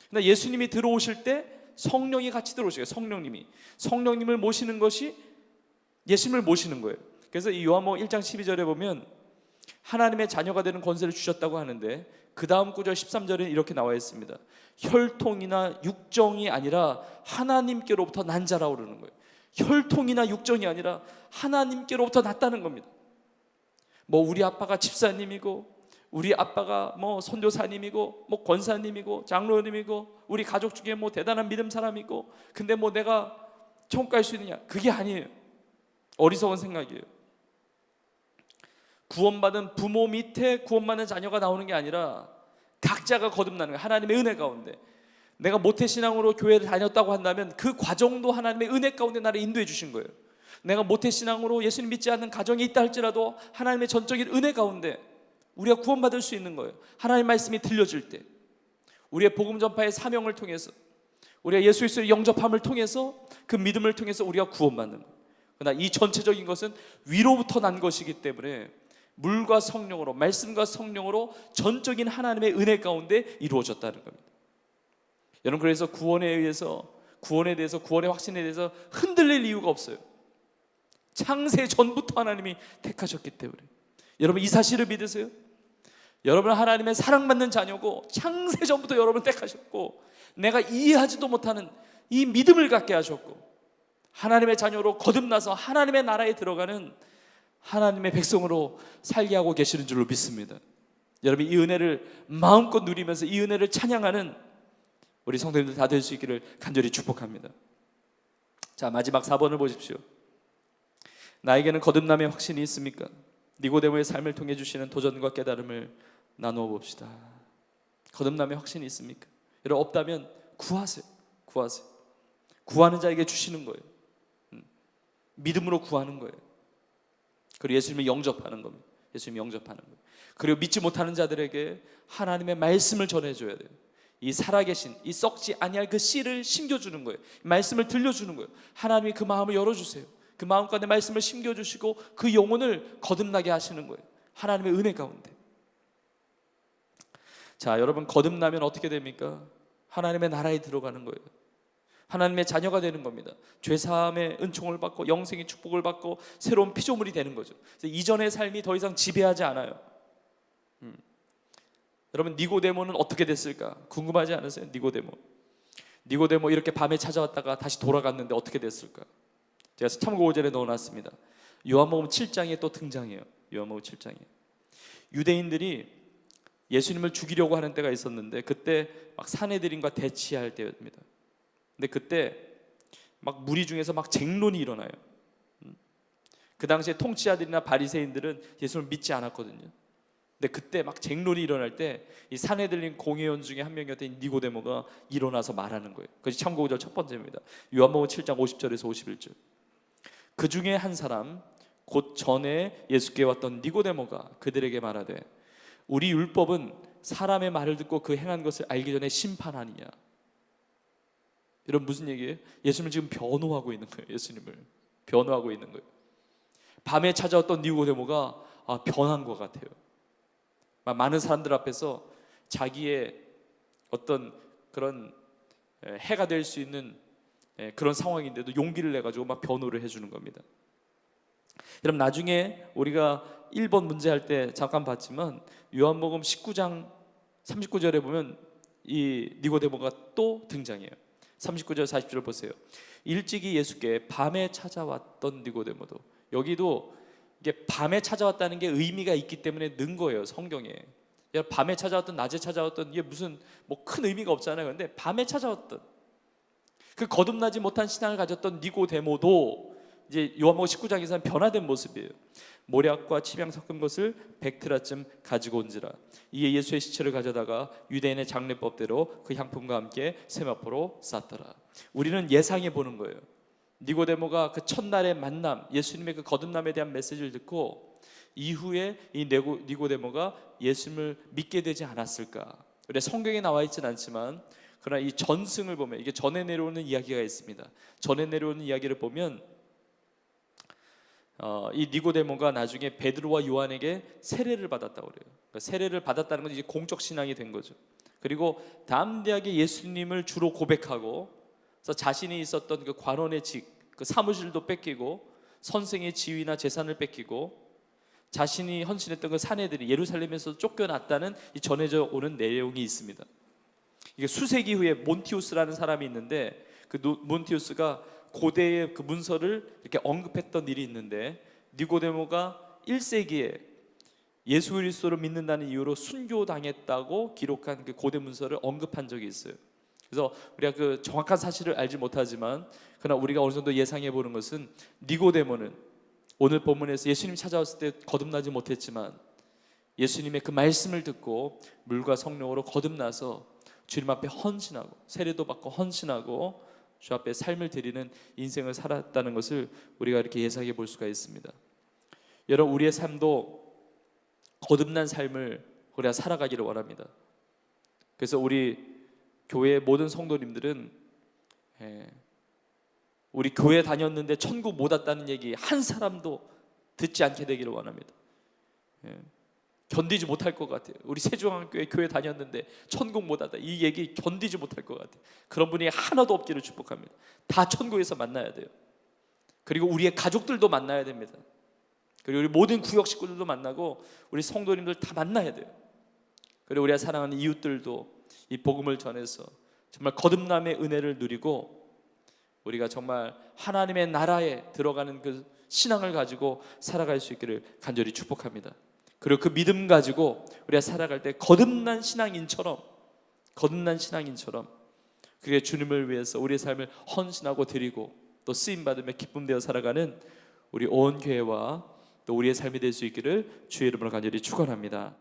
근데 예수님이 들어오실 때 성령이 같이 들어오시고요. 성령님을 모시는 것이 예수님을 모시는 거예요. 그래서 이 요한복음 1장 12절에 보면 하나님의 자녀가 되는 권세를 주셨다고 하는데 그 다음 구절 13절에 이렇게 나와 있습니다. 혈통이나 육정이 아니라 하나님께로부터 난 자라고 그러는 거예요. 혈통이나 육정이 아니라 하나님께로부터 났다는 겁니다. 뭐 우리 아빠가 집사님이고 우리 아빠가 뭐 선교사님이고 뭐 권사님이고 장로님이고 우리 가족 중에 뭐 대단한 믿음 사람이고 근데 뭐 내가 천국 갈 수 있느냐? 그게 아니에요. 어리석은 생각이에요. 구원받은 부모 밑에 구원받는 자녀가 나오는 게 아니라 각자가 거듭나는 거예요. 하나님의 은혜 가운데. 내가 모태신앙으로 교회를 다녔다고 한다면 그 과정도 하나님의 은혜 가운데 나를 인도해 주신 거예요. 내가 모태신앙으로 예수님 믿지 않는 가정이 있다 할지라도 하나님의 전적인 은혜 가운데 우리가 구원받을 수 있는 거예요. 하나님의 말씀이 들려질 때 우리의 복음 전파의 사명을 통해서 우리가 예수 그리스도의 영접함을 통해서 그 믿음을 통해서 우리가 구원받는 거예요. 그러나 이 전체적인 것은 위로부터 난 것이기 때문에 물과 성령으로, 말씀과 성령으로 전적인 하나님의 은혜 가운데 이루어졌다는 겁니다. 여러분, 그래서 구원에 대해서 구원의 확신에 대해서 흔들릴 이유가 없어요. 창세 전부터 하나님이 택하셨기 때문에. 여러분, 이 사실을 믿으세요? 여러분은 하나님의 사랑받는 자녀고 창세 전부터 여러분을 택하셨고 내가 이해하지도 못하는 이 믿음을 갖게 하셨고 하나님의 자녀로 거듭나서 하나님의 나라에 들어가는 하나님의 백성으로 살게 하고 계시는 줄로 믿습니다. 여러분, 이 은혜를 마음껏 누리면서 이 은혜를 찬양하는 우리 성도님들 다 될 수 있기를 간절히 축복합니다. 자, 마지막 4번을 보십시오. 나에게는 거듭남의 확신이 있습니까? 니고데모의 삶을 통해 주시는 도전과 깨달음을 나누어 봅시다. 거듭남의 확신이 있습니까? 여러분, 없다면 구하세요. 구하는 자에게 주시는 거예요. 믿음으로 구하는 거예요. 그리고 예수님을 영접하는 겁니다. 그리고 믿지 못하는 자들에게 하나님의 말씀을 전해줘야 돼요. 이 살아계신, 이 썩지 아니할 그 씨를 심겨주는 거예요. 말씀을 들려주는 거예요. 하나님이 그 마음을 열어주세요. 그 마음 가운데 말씀을 심겨주시고 그 영혼을 거듭나게 하시는 거예요. 하나님의 은혜 가운데. 자, 여러분, 거듭나면 어떻게 됩니까? 하나님의 나라에 들어가는 거예요. 하나님의 자녀가 되는 겁니다. 죄사함의 은총을 받고 영생의 축복을 받고 새로운 피조물이 되는 거죠. 이전의 삶이 더 이상 지배하지 않아요. 여러분, 니고데모는 어떻게 됐을까? 궁금하지 않으세요? 니고데모 이렇게 밤에 찾아왔다가 다시 돌아갔는데 어떻게 됐을까? 제가 참고 5절에 넣어놨습니다. 요한복음 7장에 또 등장해요. 요한복음 7장에 유대인들이 예수님을 죽이려고 하는 때가 있었는데 그때 막 사내들인과 대치할 때입니다. 근데 그때 막 무리 중에서 막 쟁론이 일어나요. 그 당시에 통치자들이나 바리새인들은 예수를 믿지 않았거든요. 근데 그때 막 쟁론이 일어날 때 이 산헤들린 공회원 중에 한 명이었던 니고데모가 일어나서 말하는 거예요. 그것이 참고구절 첫 번째입니다. 요한복음 7장 50절에서 51절. 그 중에 한 사람 곧 전에 예수께 왔던 니고데모가 그들에게 말하되 우리 율법은 사람의 말을 듣고 그 행한 것을 알기 전에 심판하느냐. 이런 무슨 얘기예요? 예수님을 지금 변호하고 있는 거예요. 예수님을 변호하고 있는 거예요. 밤에 찾아왔던 니고데모가 변한 것 같아요. 많은 사람들 앞에서 자기의 어떤 그런 해가 될 수 있는 그런 상황인데도 용기를 내가지고 막 변호를 해주는 겁니다. 여러분, 나중에 우리가 1번 문제 할 때 잠깐 봤지만 요한복음 19장 39절에 보면 이 니고데모가 또 등장해요. 39절 40절 보세요. 일찍이 예수께 밤에 찾아왔던 니고데모도, 여기도 이게 밤에 찾아왔다는 게 의미가 있기 때문에 넣은 거예요, 성경에. 밤에 찾아왔던, 낮에 찾아왔던, 이게 무슨 뭐 큰 의미가 없잖아요. 근데 밤에 찾아왔던, 그 거듭나지 못한 신앙을 가졌던 니고데모도 이제 요한복음 19장에서는 변화된 모습이에요. 모략과 침향 섞은 것을 100트라쯤 가지고 온지라. 이에 예수의 시체를 가져다가 유대인의 장례법대로 그 향품과 함께 세마포로 쌌더라. 우리는 예상해 보는 거예요. 니고데모가 그 첫날의 만남, 예수님의 그 거듭남에 대한 메시지를 듣고 이후에 이 니고데모가 예수님을 믿게 되지 않았을까. 우리 성경에 나와 있진 않지만 그러나 이 전승을 보면, 이게 전에 내려오는 이야기가 있습니다. 전에 내려오는 이야기를 보면 이 니고데모가 나중에 베드로와 요한에게 세례를 받았다고 그래요. 그러니까 세례를 받았다는 건 이제 공적 신앙이 된 거죠. 그리고 담대하게 예수님을 주로 고백하고, 그래서 자신이 있었던 그 관원의 그 사무실도 뺏기고, 선생의 지위나 재산을 뺏기고, 자신이 헌신했던 그 사내들이 예루살렘에서 쫓겨났다는 이 전해져 오는 내용이 있습니다. 이게 수세기 후에 몬티우스라는 사람이 있는데, 그 몬티우스가 고대의 그 문서를 이렇게 언급했던 일이 있는데, 니고데모가 1세기에 예수 그리스도를 믿는다는 이유로 순교당했다고 기록한 그 고대 문서를 언급한 적이 있어요. 그래서 우리가 그 정확한 사실을 알지 못하지만, 그러나 우리가 어느 정도 예상해 보는 것은 니고데모는 오늘 본문에서 예수님 찾아왔을 때 거듭나지 못했지만 예수님의 그 말씀을 듣고 물과 성령으로 거듭나서 주님 앞에 헌신하고, 세례도 받고 헌신하고 주 앞에 삶을 드리는 인생을 살았다는 것을 우리가 이렇게 예상해 볼 수가 있습니다. 여러분, 우리의 삶도 거듭난 삶을 우리가 살아가기를 원합니다. 그래서 우리 교회의 모든 성도님들은 우리 교회 다녔는데 천국 못 왔다는 얘기 한 사람도 듣지 않게 되기를 원합니다. 견디지 못할 것 같아요. 우리 세종한교회 교회 다녔는데 천국 못 왔다, 이 얘기 견디지 못할 것 같아요. 그런 분이 하나도 없기를 축복합니다. 다 천국에서 만나야 돼요. 그리고 우리의 가족들도 만나야 됩니다. 그리고 우리 모든 구역 식구들도 만나고 우리 성도님들 다 만나야 돼요. 그리고 우리가 사랑하는 이웃들도 이 복음을 전해서 정말 거듭남의 은혜를 누리고 우리가 정말 하나님의 나라에 들어가는 그 신앙을 가지고 살아갈 수 있기를 간절히 축복합니다. 그리고 그 믿음 가지고 우리가 살아갈 때 거듭난 신앙인처럼 그게 주님을 위해서 우리의 삶을 헌신하고 드리고 또 쓰임받으며 기쁨되어 살아가는 우리 온 교회와 또 우리의 삶이 될 수 있기를 주의 이름으로 간절히 축원합니다.